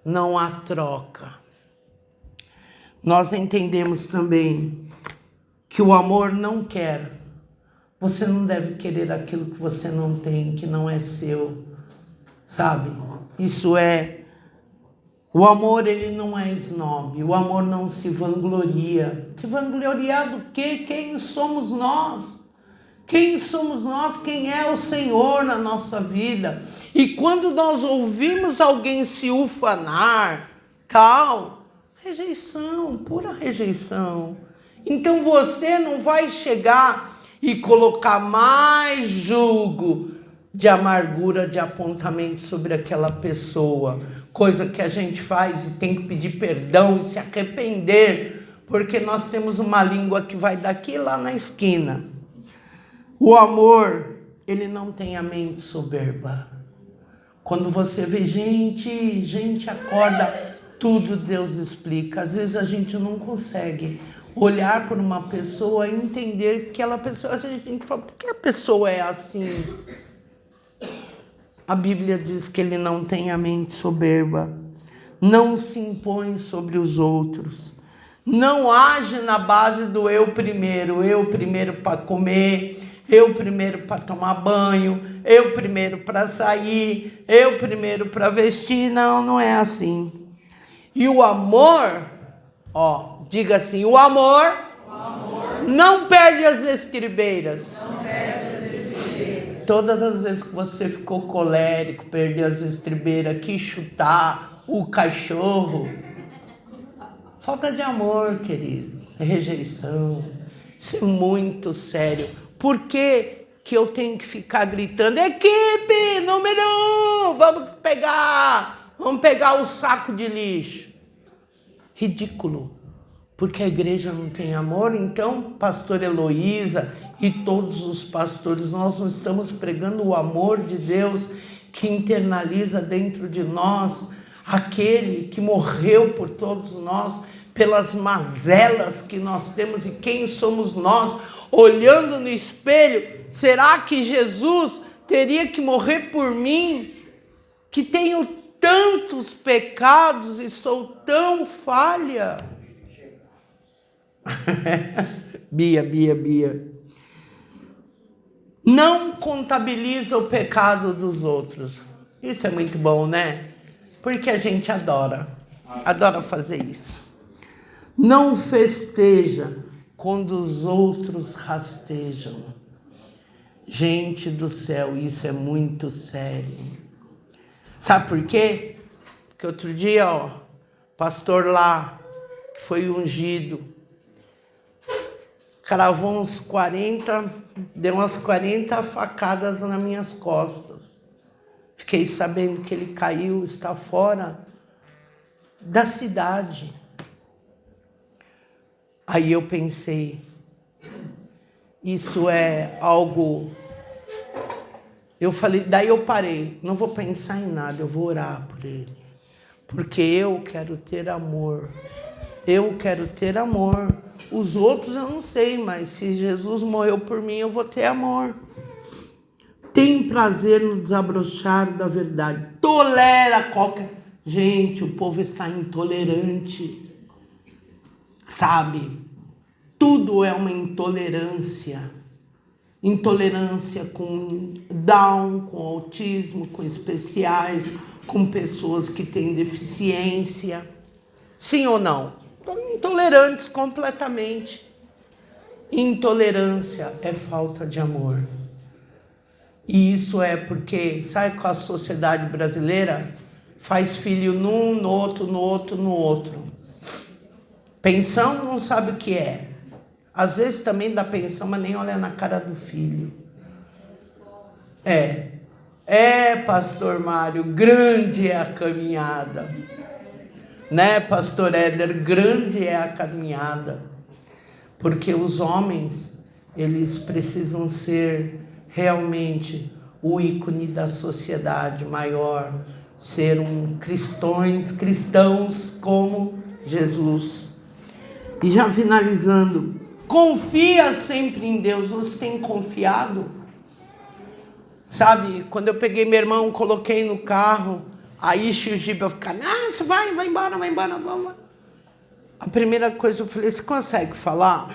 Não há troca. Nós entendemos também que o amor não quer. Você não deve querer aquilo que você não tem, que não é seu, sabe? Isso é... O amor, ele não é esnobe, o amor não se vangloria. Se vangloriar do quê? Quem somos nós? Quem somos nós? Quem é o Senhor na nossa vida? E quando nós ouvimos alguém se ufanar, tal, rejeição, pura rejeição. Então você não vai chegar e colocar mais julgo de amargura, de apontamento sobre aquela pessoa. Coisa que a gente faz e tem que pedir perdão e se arrepender, porque nós temos uma língua que vai daqui lá na esquina. O amor, ele não tem a mente soberba. Quando você vê gente acorda, tudo Deus explica. Às vezes a gente não consegue olhar por uma pessoa e entender que aquela pessoa, a gente fala, por que a pessoa é assim? A Bíblia diz que ele não tem a mente soberba, não se impõe sobre os outros, não age na base do eu primeiro para comer, eu primeiro para tomar banho, eu primeiro para sair, eu primeiro para vestir. Não é assim. E o amor, diga assim, o amor não perde as estribeiras. Todas as vezes que você ficou colérico, perdeu as estribeiras, quis chutar o cachorro, falta de amor, queridos, rejeição. Isso é muito sério. Por que eu tenho que ficar gritando, equipe número 1, vamos pegar o saco de lixo? Ridículo. Porque a igreja não tem amor. Então, pastor Heloísa e todos os pastores, nós não estamos pregando o amor de Deus que internaliza dentro de nós, aquele que morreu por todos nós, pelas mazelas que nós temos. E quem somos nós? Olhando no espelho, será que Jesus teria que morrer por mim, que tenho tantos pecados e sou tão falha? Bia. Não contabiliza o pecado dos outros. Isso é muito bom, né? Porque a gente adora fazer isso. Não festeja quando os outros rastejam. Gente do céu, isso é muito sério. Sabe por quê? Porque outro dia, pastor lá, que foi ungido, cravou uns 40, deu umas 40 facadas nas minhas costas. Fiquei sabendo que ele caiu, está fora da cidade. Aí eu pensei, isso é algo... Eu falei, daí eu parei, não vou pensar em nada, eu vou orar por ele. Porque eu quero ter amor. Eu quero ter amor. Os outros eu não sei, mas se Jesus morreu por mim, eu vou ter amor. Tem prazer no desabrochar da verdade. Tolera qualquer... Gente, o povo está intolerante. Sabe? Tudo é uma intolerância. Intolerância com Down, com autismo, com especiais, com pessoas que têm deficiência. Sim ou não? Intolerantes completamente. Intolerância é falta de amor. E isso é porque, sabe qual a sociedade brasileira? Faz filho num, no outro. Pensão não sabe o que é. Às vezes também dá pensão, mas nem olha na cara do filho. Pastor Mário, grande é a caminhada. Né, pastor Éder, grande é a caminhada. Porque os homens, eles precisam ser realmente o ícone da sociedade maior, ser cristãos como Jesus. E já finalizando, confia sempre em Deus. Você tem confiado? Sabe, quando eu peguei meu irmão, coloquei no carro, aí o Giba eu ficar, você vai embora, vamos. A primeira coisa eu falei, você consegue falar?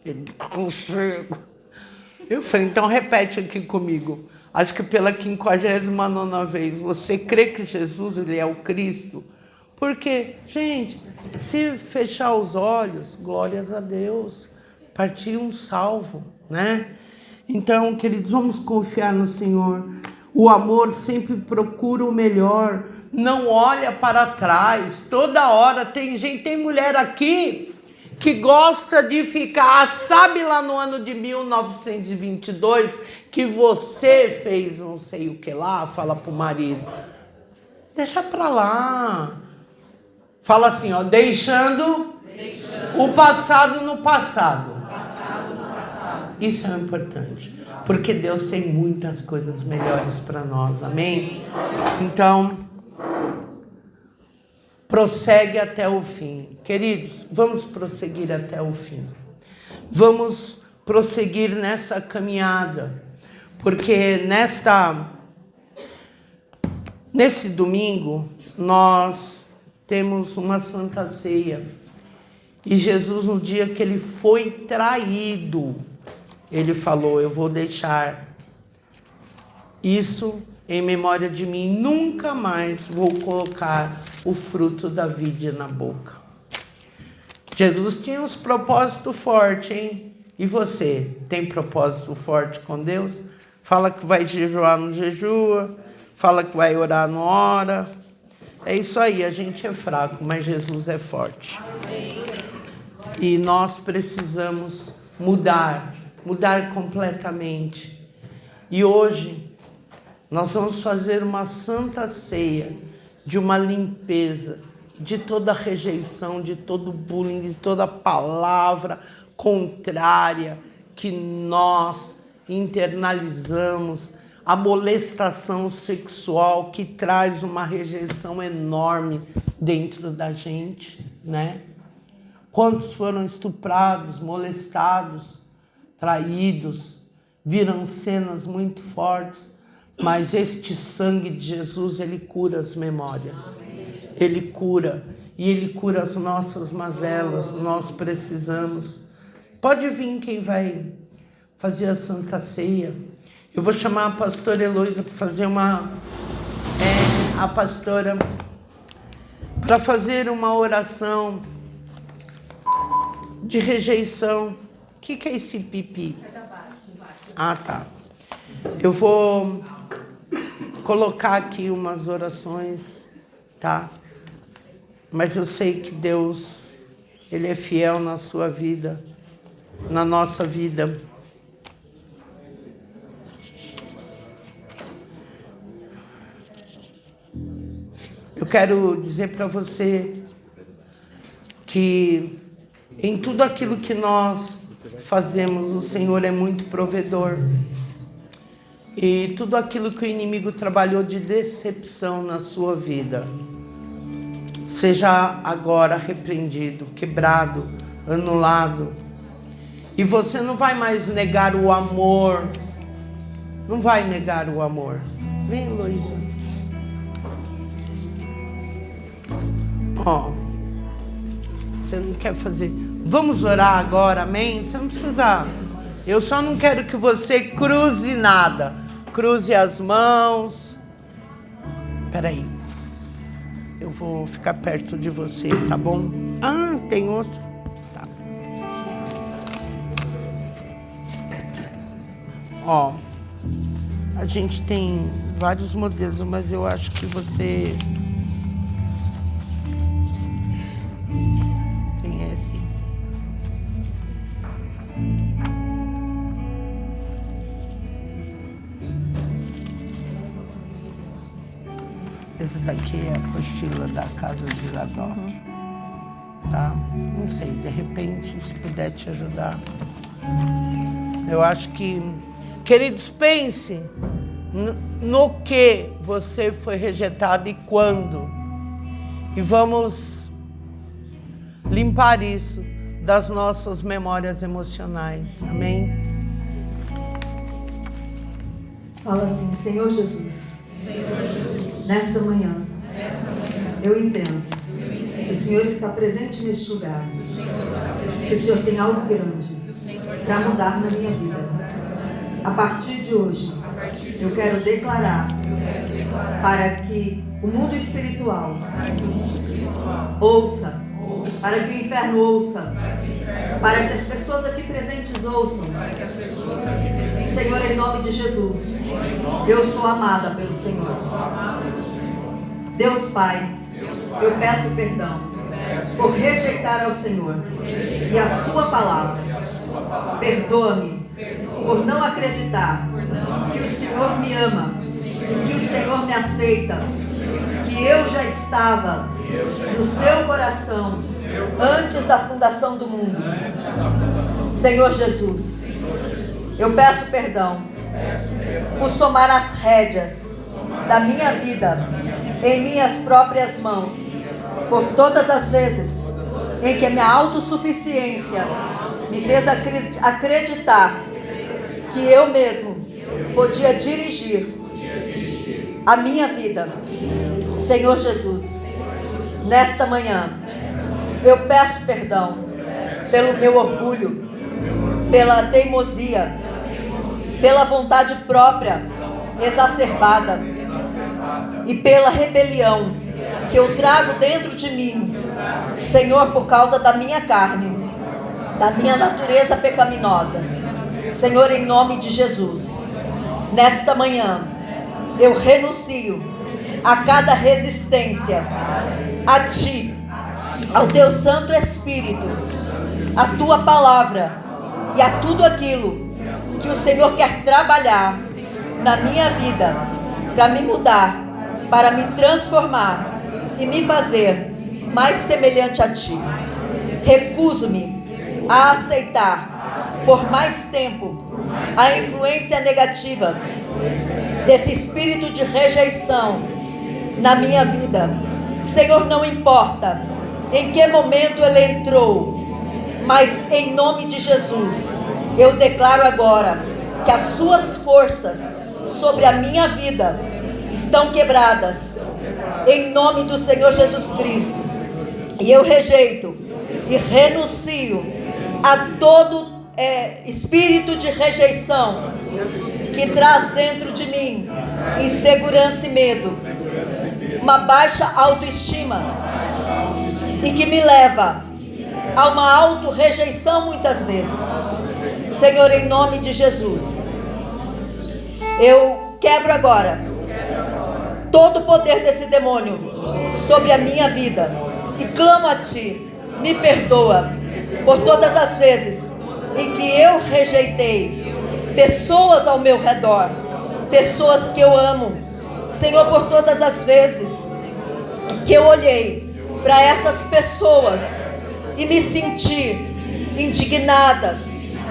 Ele, consigo. Eu falei, então repete aqui comigo. Acho que pela 59ª vez. Você crê que Jesus, ele é o Cristo? Porque, gente, se fechar os olhos, glórias a Deus, partir um salvo, né? Então, queridos, vamos confiar no Senhor. O amor sempre procura o melhor, não olha para trás. Toda hora tem mulher aqui que gosta de ficar, sabe lá no ano de 1922, que você fez não sei o que lá, fala pro marido, deixa pra lá. Fala assim, ó, deixando o passado no passado. Isso é importante, porque Deus tem muitas coisas melhores para nós, amém? Então, prossegue até o fim. Queridos, vamos prosseguir até o fim. Vamos prosseguir nessa caminhada, porque nesse domingo nós temos uma Santa Ceia. E Jesus, no dia que ele foi traído, ele falou, eu vou deixar isso em memória de mim, nunca mais vou colocar o fruto da vide na boca. Jesus tinha uns propósitos fortes, hein? E você, tem propósito forte com Deus? Fala que vai jejuar, não jejua. Fala que vai orar, não ora. É isso aí, a gente é fraco, mas Jesus é forte. E nós precisamos mudar completamente. E hoje nós vamos fazer uma Santa Ceia de uma limpeza de toda rejeição, de todo bullying, de toda palavra contrária que nós internalizamos, a molestação sexual que traz uma rejeição enorme dentro da gente, né? Quantos foram estuprados, molestados, traídos, viram cenas muito fortes, mas este sangue de Jesus, ele cura as memórias, ele cura, e ele cura as nossas mazelas. Nós precisamos. Pode vir quem vai fazer a Santa Ceia. Eu vou chamar a pastora Heloísa para fazer para fazer uma oração de rejeição. O que é esse pipi? Ah, tá. Eu vou colocar aqui umas orações, tá? Mas eu sei que Deus, ele é fiel na sua vida, na nossa vida. Eu quero dizer para você que em tudo aquilo que nós fazemos, o Senhor é muito provedor. E tudo aquilo que o inimigo trabalhou de decepção na sua vida, seja agora repreendido, quebrado, anulado. E você não vai mais negar o amor. Não vai negar o amor. Vem, Heloísa. Ó, você não quer fazer. Vamos orar agora, amém? Você não precisa. Eu só não quero que você cruze nada. Cruze as mãos. Peraí. Eu vou ficar perto de você, tá bom? Ah, tem outro. Tá. Ó, a gente tem vários modelos, mas eu acho que você tem esse. Esse daqui é a apostila da Casa de Zadok. Tá? Não sei, de repente, se puder te ajudar. Eu acho que Queridos, pense no que você foi rejeitado e quando. E vamos limpar isso das nossas memórias emocionais. Amém? Fala assim: Senhor Jesus, nessa manhã, eu entendo que o Senhor está presente neste lugar, que o Senhor tem algo grande para mudar na minha vida. A partir de hoje, eu quero declarar para que o mundo espiritual ouça, para que o inferno ouça, para que as pessoas aqui presentes ouçam. Senhor, em nome de Jesus, eu sou amada pelo Senhor. Deus Pai, eu peço perdão por rejeitar ao Senhor e a sua palavra. Perdoa-me por não acreditar que o Senhor me ama e que o Senhor me aceita, que eu já estava no seu coração antes da fundação do mundo. Senhor Jesus, eu peço perdão por somar as rédeas da minha vida em minhas próprias mãos, por todas as vezes em que a minha autossuficiência me fez acreditar que eu mesmo podia dirigir a minha vida. Senhor Jesus, nesta manhã, eu peço perdão pelo meu orgulho, pela teimosia, pela vontade própria exacerbada e pela rebelião que eu trago dentro de mim, Senhor, por causa da minha carne, da minha natureza pecaminosa. Senhor, em nome de Jesus, nesta manhã, eu renuncio a cada resistência a Ti, ao Teu Santo Espírito, a Tua Palavra e a tudo aquilo que o Senhor quer trabalhar na minha vida, para me mudar, para me transformar e me fazer mais semelhante a Ti. Recuso-me a aceitar por mais tempo a influência negativa desse espírito de rejeição na minha vida. Senhor, não importa em que momento ele entrou, mas em nome de Jesus, eu declaro agora que as suas forças sobre a minha vida estão quebradas, em nome do Senhor Jesus Cristo. E eu rejeito e renuncio a todo espírito de rejeição que traz dentro de mim insegurança e medo, uma baixa autoestima e que me leva a uma auto-rejeição muitas vezes. Senhor, em nome de Jesus, eu quebro agora todo o poder desse demônio sobre a minha vida e clamo a Ti, me perdoa por todas as vezes em que eu rejeitei pessoas ao meu redor, pessoas que eu amo. Senhor, por todas as vezes que eu olhei para essas pessoas e me senti indignada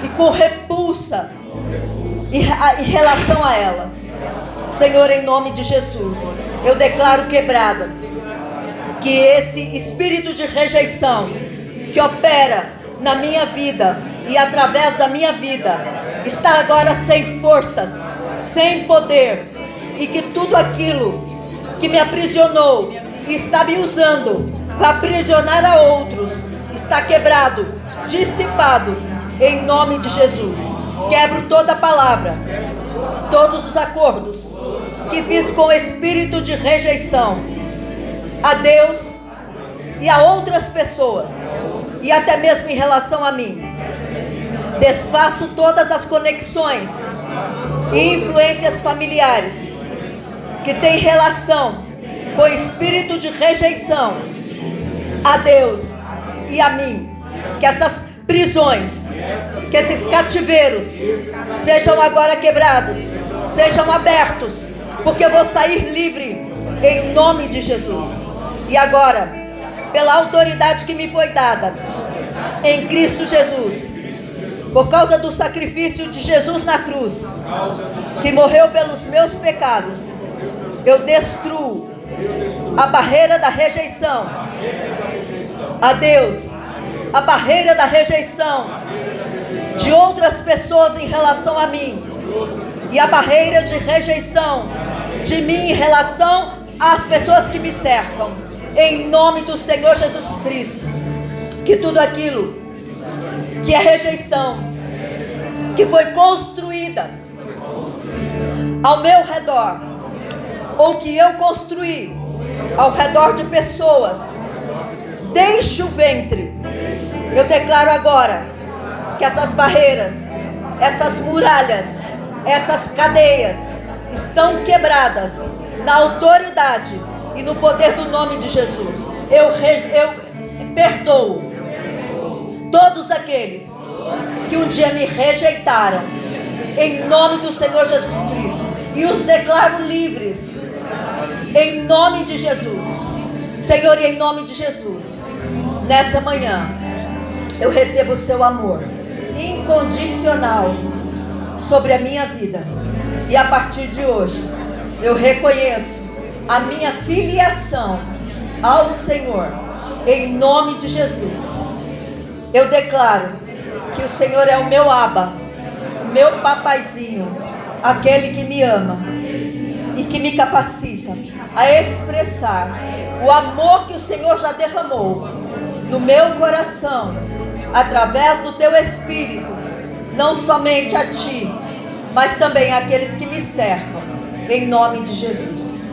e com repulsa em relação a elas. Senhor, em nome de Jesus, eu declaro quebrada que esse espírito de rejeição que opera na minha vida e através da minha vida está agora sem forças, sem poder, e que tudo aquilo que me aprisionou e está me usando para aprisionar a outros está quebrado, dissipado, em nome de Jesus. Quebro toda a palavra, todos os acordos que fiz com o espírito de rejeição a Deus e a outras pessoas, e até mesmo em relação a mim. Desfaço todas as conexões e influências familiares que têm relação com o espírito de rejeição a Deus e a mim. Que essas prisões, que esses cativeiros sejam agora quebrados, sejam abertos, porque eu vou sair livre em nome de Jesus. E agora, pela autoridade que me foi dada em Cristo Jesus, Por causa do sacrifício de Jesus na cruz, que morreu pelos meus pecados, eu destruo a barreira da rejeição a Deus, a barreira da rejeição de outras pessoas em relação a mim, e a barreira de rejeição de mim em relação às pessoas que me cercam. Em nome do Senhor Jesus Cristo, que tudo aquilo que é rejeição, que foi construída ao meu redor, ou que eu construí ao redor de pessoas, deixe o ventre. Eu declaro agora que essas barreiras, essas muralhas, essas cadeias estão quebradas na autoridade e no poder do nome de Jesus. Eu perdoo todos aqueles que um dia me rejeitaram, em nome do Senhor Jesus Cristo, e os declaro livres, em nome de Jesus. Senhor, e em nome de Jesus, nessa manhã, eu recebo o seu amor incondicional sobre a minha vida, e a partir de hoje, eu reconheço a minha filiação ao Senhor, em nome de Jesus. Eu declaro que o Senhor é o meu Abba, meu papaizinho, aquele que me ama e que me capacita a expressar o amor que o Senhor já derramou no meu coração, através do teu Espírito, não somente a ti, mas também àqueles que me cercam, em nome de Jesus.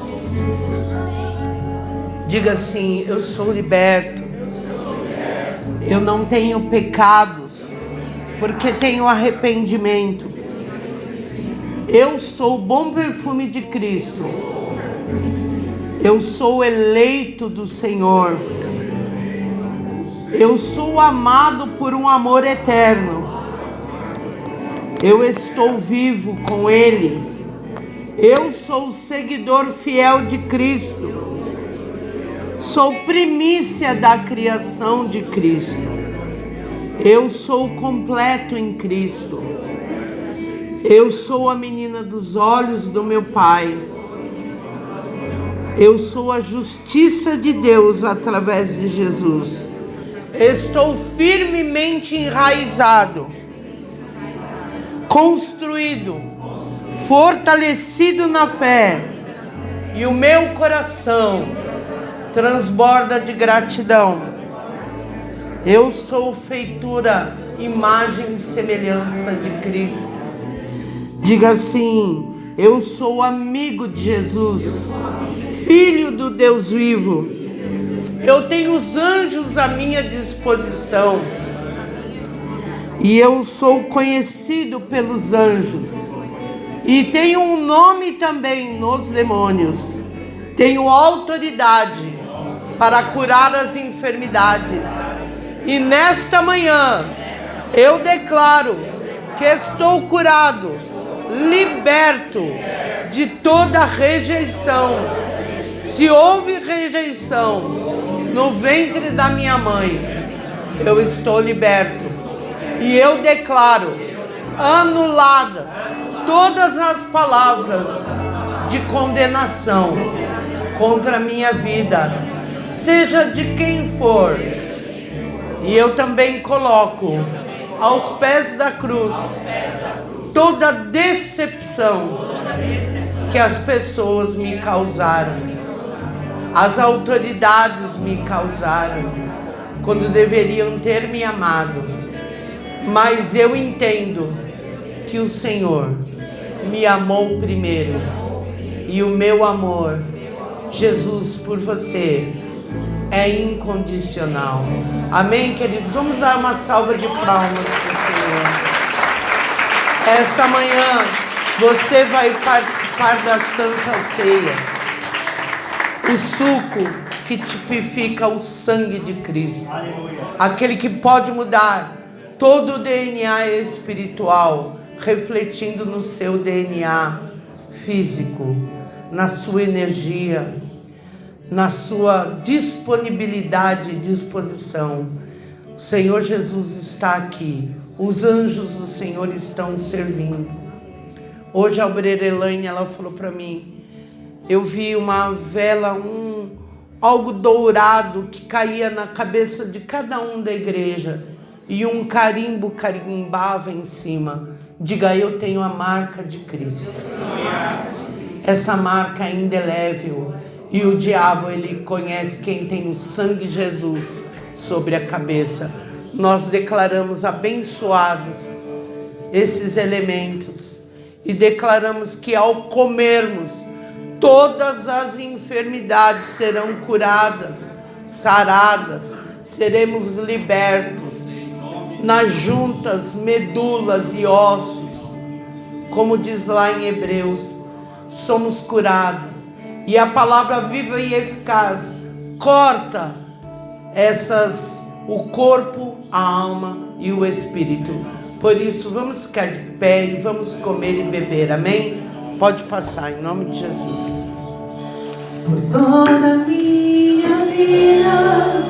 Diga assim: eu sou liberto, eu não tenho pecados, porque tenho arrependimento. Eu sou o bom perfume de Cristo, eu sou eleito do Senhor, eu sou amado por um amor eterno, eu estou vivo com Ele, eu sou seguidor fiel de Cristo, sou primícia da criação de Cristo, eu sou completo em Cristo, eu sou a menina dos olhos do meu Pai, eu sou a justiça de Deus através de Jesus, estou firmemente enraizado, construído, fortalecido na fé, e o meu coração transborda de gratidão. Eu sou feitura, imagem e semelhança de Cristo. Diga assim: eu sou amigo de Jesus, filho do Deus vivo. Eu tenho os anjos à minha disposição, e eu sou conhecido pelos anjos, e tenho um nome também nos demônios. Tenho autoridade para curar as enfermidades, e nesta manhã eu declaro que estou curado, liberto de toda rejeição. Se houve rejeição no ventre da minha mãe, eu estou liberto, e eu declaro anulada todas as palavras de condenação contra a minha vida, seja de quem for. E eu também coloco aos pés da cruz toda decepção que as pessoas me causaram, as autoridades me causaram, quando deveriam ter me amado. Mas eu entendo que o Senhor me amou primeiro, e o meu amor, Jesus, por você é incondicional. Amém, queridos? Vamos dar uma salva de palmas para o Senhor. Esta manhã você vai participar da Santa Ceia, o suco que tipifica o sangue de Cristo, aquele que pode mudar todo o DNA espiritual, refletindo no seu DNA físico, na sua energia, na sua disponibilidade e disposição. O Senhor Jesus está aqui Os anjos do Senhor estão servindo. Hoje a obreira Elaine, ela falou para mim, eu vi uma vela, algo dourado que caía na cabeça de cada um da igreja e um carimbo carimbava em cima. Diga, eu tenho a marca de Cristo. Essa marca é indelével e o diabo, ele conhece quem tem o sangue de Jesus sobre a cabeça. Nós declaramos abençoados esses elementos e declaramos que ao comermos, todas as enfermidades serão curadas, saradas, seremos libertos nas juntas, medulas e ossos, como diz lá em Hebreus, somos curados. E a palavra viva e eficaz corta o corpo, a alma e o espírito. Por isso, vamos ficar de pé e vamos comer e beber, amém? Pode passar, em nome de Jesus. Por toda a minha vida,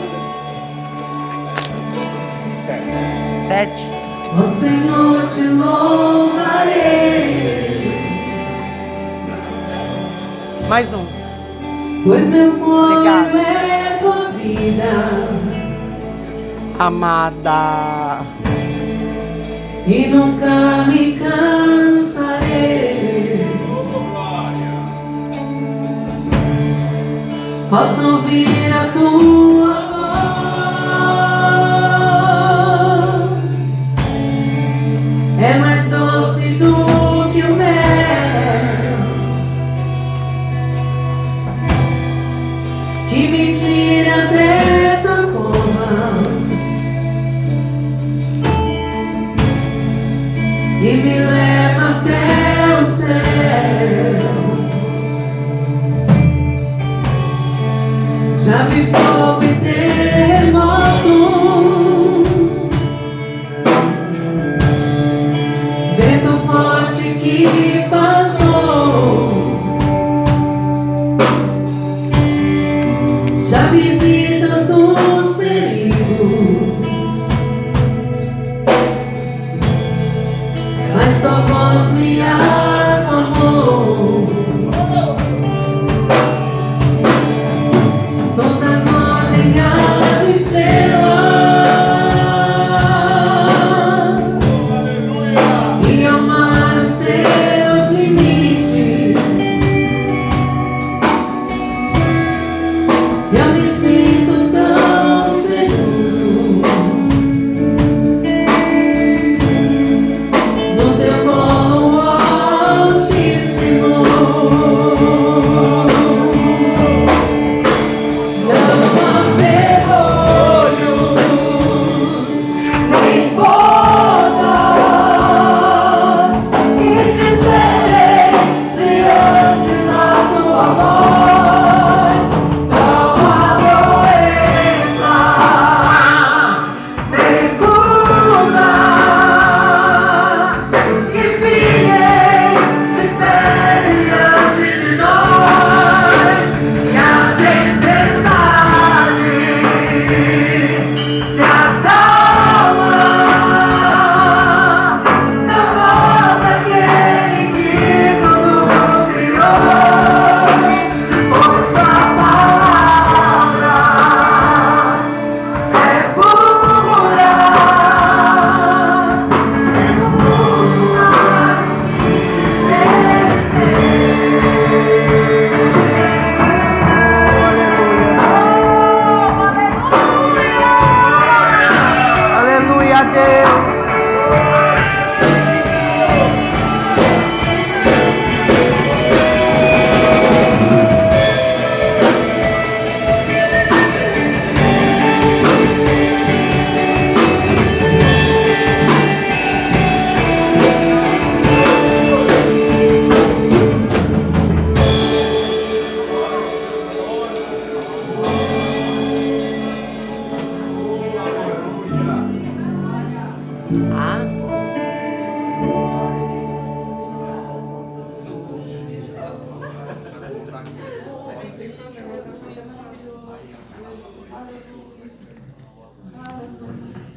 7. ó Senhor, te louvarei, Mais um. pois meu fôlego Obrigada. é tua vida, Amada, e nunca me cansarei. Posso ouvir a tua voz, é mais doce do que o mel, que me tira dessa cova e me leva até o céu. Já vi fogo e terremotos, vento forte que passou. Já vivi tantos perigos, mas tua voz me acalmou. Todas ordem as estrelas e amar os seus limites. Eu me sinto tão seguro no teu colo altíssimo. Não há ferrolhos nem bodas que te fechem diante da tua voz. Não há doença nem cura que fiquem de pé diante de nós. E a tempestade se acalma na voz daquele que tudo criou. Pois a palavra é pura, aleluia, Deus.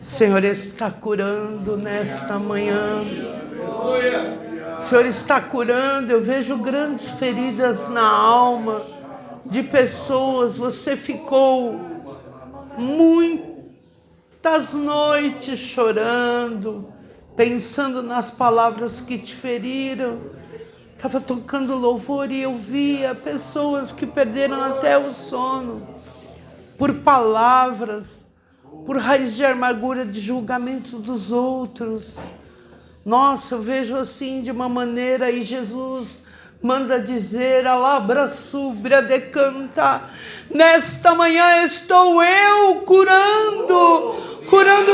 O Senhor está curando nesta manhã. O Senhor está curando. Eu vejo grandes feridas na alma de pessoas. Você ficou muitas noites chorando, pensando nas palavras que te feriram. Estava tocando louvor e eu via pessoas que perderam até o sono por palavras, por raiz de amargura, de julgamento dos outros. Nossa, eu vejo assim de uma maneira, e Jesus manda dizer, alabra súbria decanta, nesta manhã estou eu curando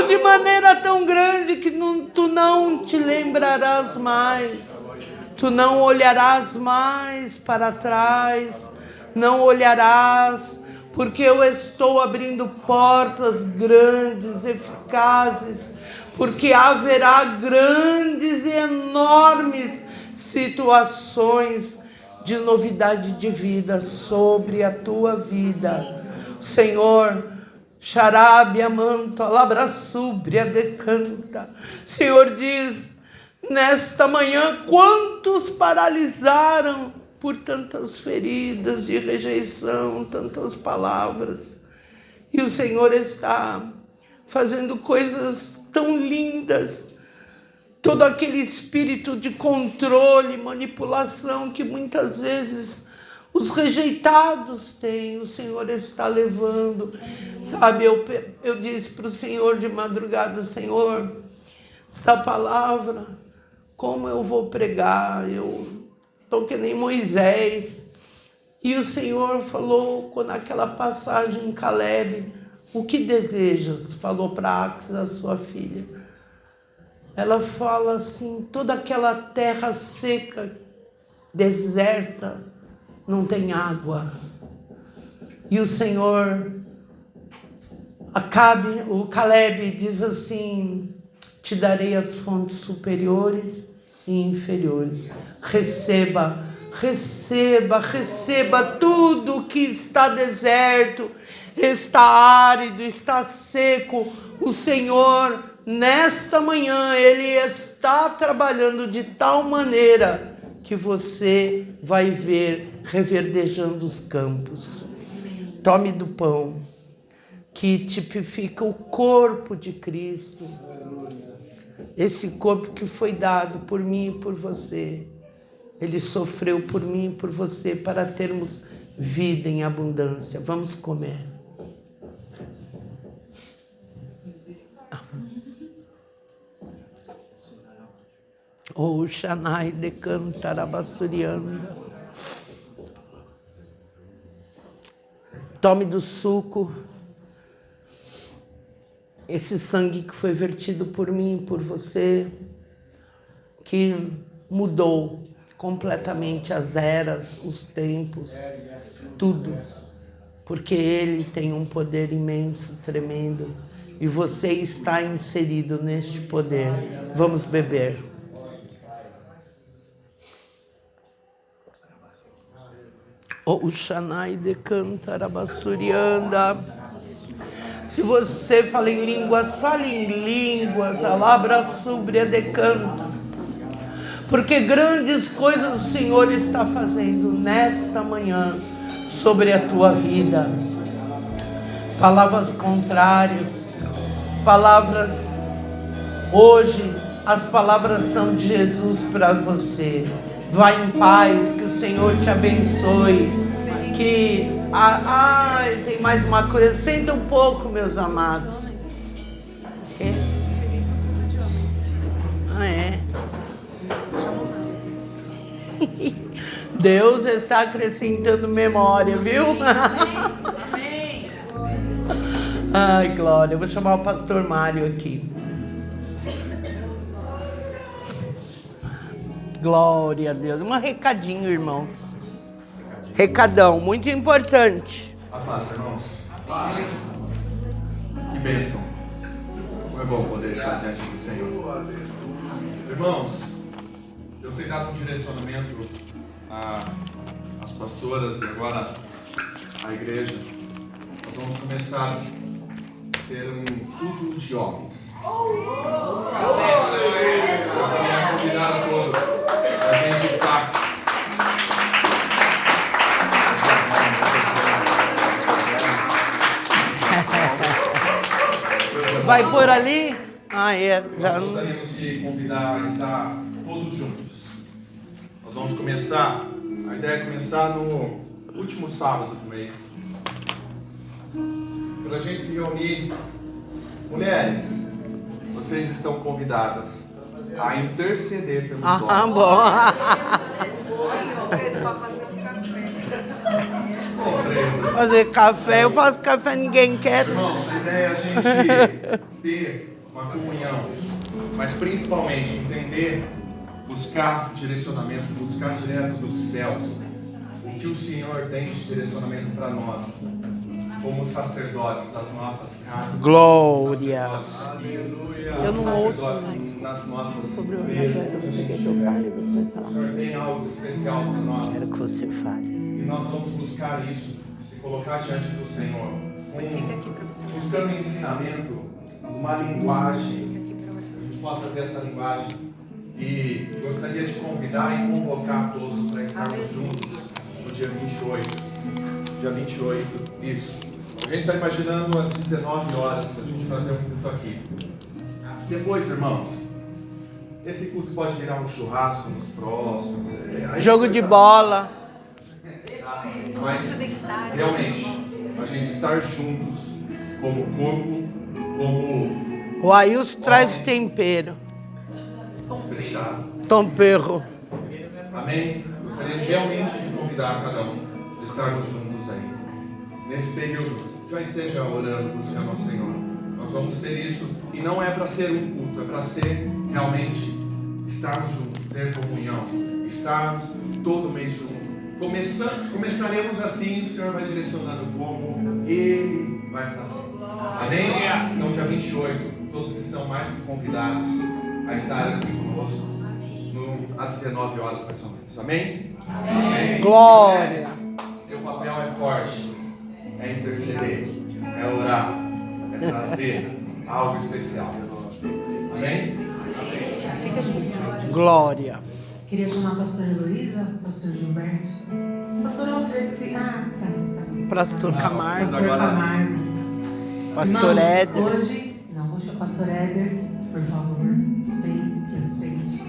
de maneira tão grande que tu não te lembrarás mais, tu não olharás mais para trás, não olharás, porque eu estou abrindo portas grandes, eficazes, porque haverá grandes e enormes situações de novidade de vida sobre a tua vida. Senhor, Xarabia manto, alabraçúbria decanta. Senhor diz, nesta manhã, quantos paralisaram por tantas feridas de rejeição, tantas palavras. E o Senhor está fazendo coisas tão lindas. Todo aquele espírito de controle, manipulação que muitas vezes os rejeitados têm, o Senhor está levando. Sabe, eu disse para o Senhor de madrugada, Senhor, esta palavra, como eu vou pregar? Eu estou que nem Moisés. E o Senhor falou, quando aquela passagem em Caleb, o que desejas? Falou para Axis, a sua filha. Ela fala assim, toda aquela terra seca, deserta, não tem água. E o Senhor, o Caleb diz assim, te darei as fontes superiores e inferiores. Receba, receba, receba tudo que está deserto, está árido, está seco. O Senhor, nesta manhã, Ele está trabalhando de tal maneira que você vai ver reverdejando os campos. Tome do pão, que tipifica o corpo de Cristo. Esse corpo que foi dado por mim e por você. Ele sofreu por mim e por você para termos vida em abundância. Vamos comer. O Xanai decanta arabassurianda. Tome do suco. Esse sangue que foi vertido por mim e por você, que mudou completamente as eras, os tempos, tudo. Porque Ele tem um poder imenso, tremendo, e você está inserido neste poder. Vamos beber. O Xanai decanta arabassurianda. Se você fala em línguas, fale em línguas, alabra súbria decanta. Porque grandes coisas o Senhor está fazendo nesta manhã sobre a tua vida. Palavras contrárias, palavras, hoje as palavras são de Jesus para você. Vai em paz, que o Senhor te abençoe. Que, tem mais uma coisa, senta um pouco, meus amados. É? É. Deus está acrescentando memória, viu? Amém. Ai, glória. Eu vou chamar o pastor Mário aqui. Glória a Deus. Um recadinho, irmãos. Recadão, muito importante. A paz, irmãos. Paz. Que bênção. Como é bom poder estar diante do Senhor. Irmãos, Deus tem dado um direcionamento às pastoras e agora à igreja. Nós vamos começar a ter um culto de homens. Quero convidar a todos a gente estar. Vai por ali? Ah, é. Já Nós não... gostaríamos de convidar a estar todos juntos. Nós vamos começar, a ideia é começar no último sábado do mês. Para a gente se reunir. Mulheres, vocês estão convidadas a interceder pelos homens. Bom. Fazer café, eu faço café, ninguém quer. Irmãos, a ideia é a gente ter uma comunhão, mas principalmente entender, buscar direcionamento, buscar direto dos céus o que o Senhor tem de direcionamento para nós, como sacerdotes das nossas casas. Glória. Eu não ouço nas nossas sobre o igrejas. projeto. Você quer que eu fale? Você vai O falar. Senhor tem algo especial para nós. Quero que você fale. E nós vamos buscar isso, se colocar diante do Senhor. Buscando ensinamento, uma linguagem, que a gente possa ter essa linguagem. E gostaria de convidar e convocar todos para estarmos juntos no dia 28. Dia 28, isso. A gente está imaginando às 19 horas a gente fazer um culto aqui. Depois, irmãos, esse culto pode virar um churrasco nos próximos. Jogo de bola. Mas, realmente, a gente estar juntos, como corpo, como O Ailson traz tempero. fechado. Tempero. Amém? Gostaria realmente de convidar cada um a estarmos juntos aí. Nesse período, já esteja orando, buscando ao Senhor. Nós vamos ter isso, e não é para ser um culto, é para ser realmente estarmos juntos, ter comunhão, estarmos todo mês juntos. Começaremos assim, o Senhor vai direcionando como Ele vai fazer. Amém? Então, dia 28, todos estão mais que convidados a estar aqui conosco às 19 horas, mais ou menos. Amém? Amém. Glória. Seu papel é forte, é interceder, é orar, é trazer algo especial. Amém? Fica aqui. Glória. Queria chamar a pastora Heloísa, pastor Gilberto. Pastor Alfredo, se... tá. Pastor Camargo. Pastor Camargo. Pastor Irmãos, Éder. hoje, não, vou chamar o pastor Éder, por favor, vem aqui na frente.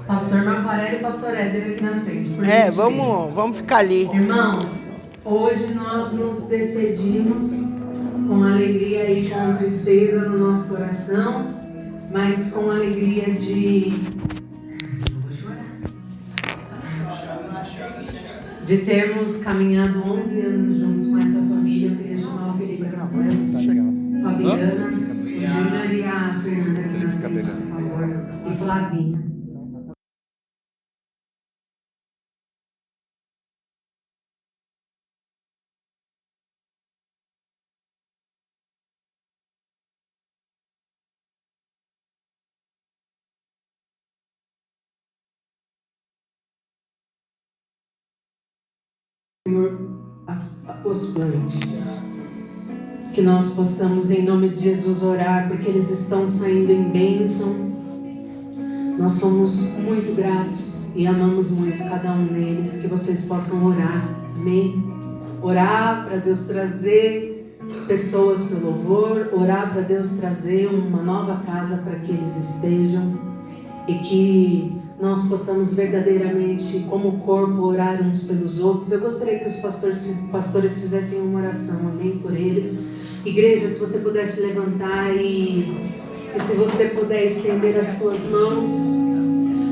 Pastor Marparelli e pastor Éder aqui na frente. Por gentileza. Vamos ficar ali. Irmãos, hoje nós nos despedimos com alegria e com tristeza no nosso coração, mas com alegria de termos caminhado 11 anos juntos com essa família. Eu queria chamar o Felipe Campbell, Fabiana, o Júnior e a Fernanda aqui na frente, por favor, e Flavinha. Senhor, os planos. Que nós possamos, em nome de Jesus, orar, porque eles estão saindo em bênção. Nós somos muito gratos e amamos muito cada um deles. Que vocês possam orar, amém? Orar para Deus trazer pessoas para o louvor, orar para Deus trazer uma nova casa para que eles estejam, e que nós possamos verdadeiramente, como corpo, orar uns pelos outros. Eu gostaria que os pastores fizessem uma oração, amém, por eles. Igreja, se você pudesse levantar e se você puder estender as suas mãos.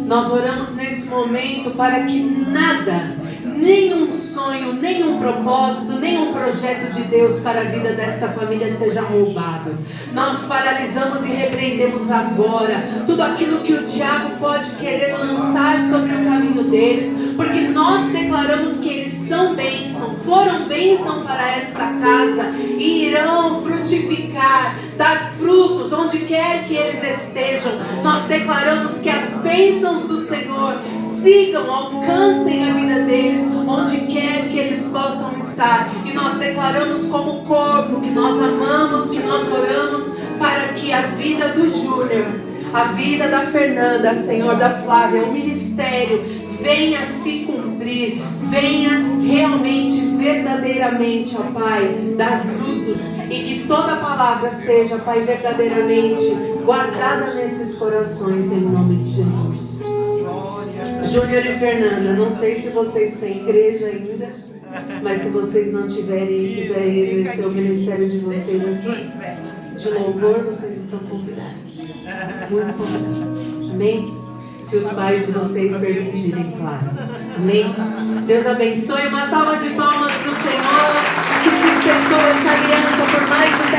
Nós oramos nesse momento para que nada, nenhum sonho, nenhum propósito, nenhum projeto de Deus para a vida desta família seja roubado. Nós paralisamos e repreendemos agora tudo aquilo que o diabo pode querer lançar sobre o caminho deles, porque nós declaramos que eles são bênção, foram bênção para esta casa e irão frutificar, dar frutos frutos onde quer que eles estejam. Nós declaramos que as bênçãos do Senhor sigam, alcancem a vida deles, onde quer que eles possam estar. E nós declaramos como corpo que nós amamos, que nós oramos para que a vida do Júnior, a vida da Fernanda, Senhor, da Flávia, o ministério venha se cumprir, venha realmente, verdadeiramente, ó Pai, dar frutos, e que toda palavra seja, Pai, verdadeiramente guardada nesses corações, em nome de Jesus. Júnior e Fernanda, não sei se vocês têm igreja ainda, mas se vocês não tiverem e quiserem exercer o ministério de vocês aqui, de louvor, vocês estão convidados, muito convidados, amém? Se os pais de vocês permitirem, claro, amém? Deus abençoe, uma salva de palmas para o Senhor, que sustentou essa aliança por mais de 10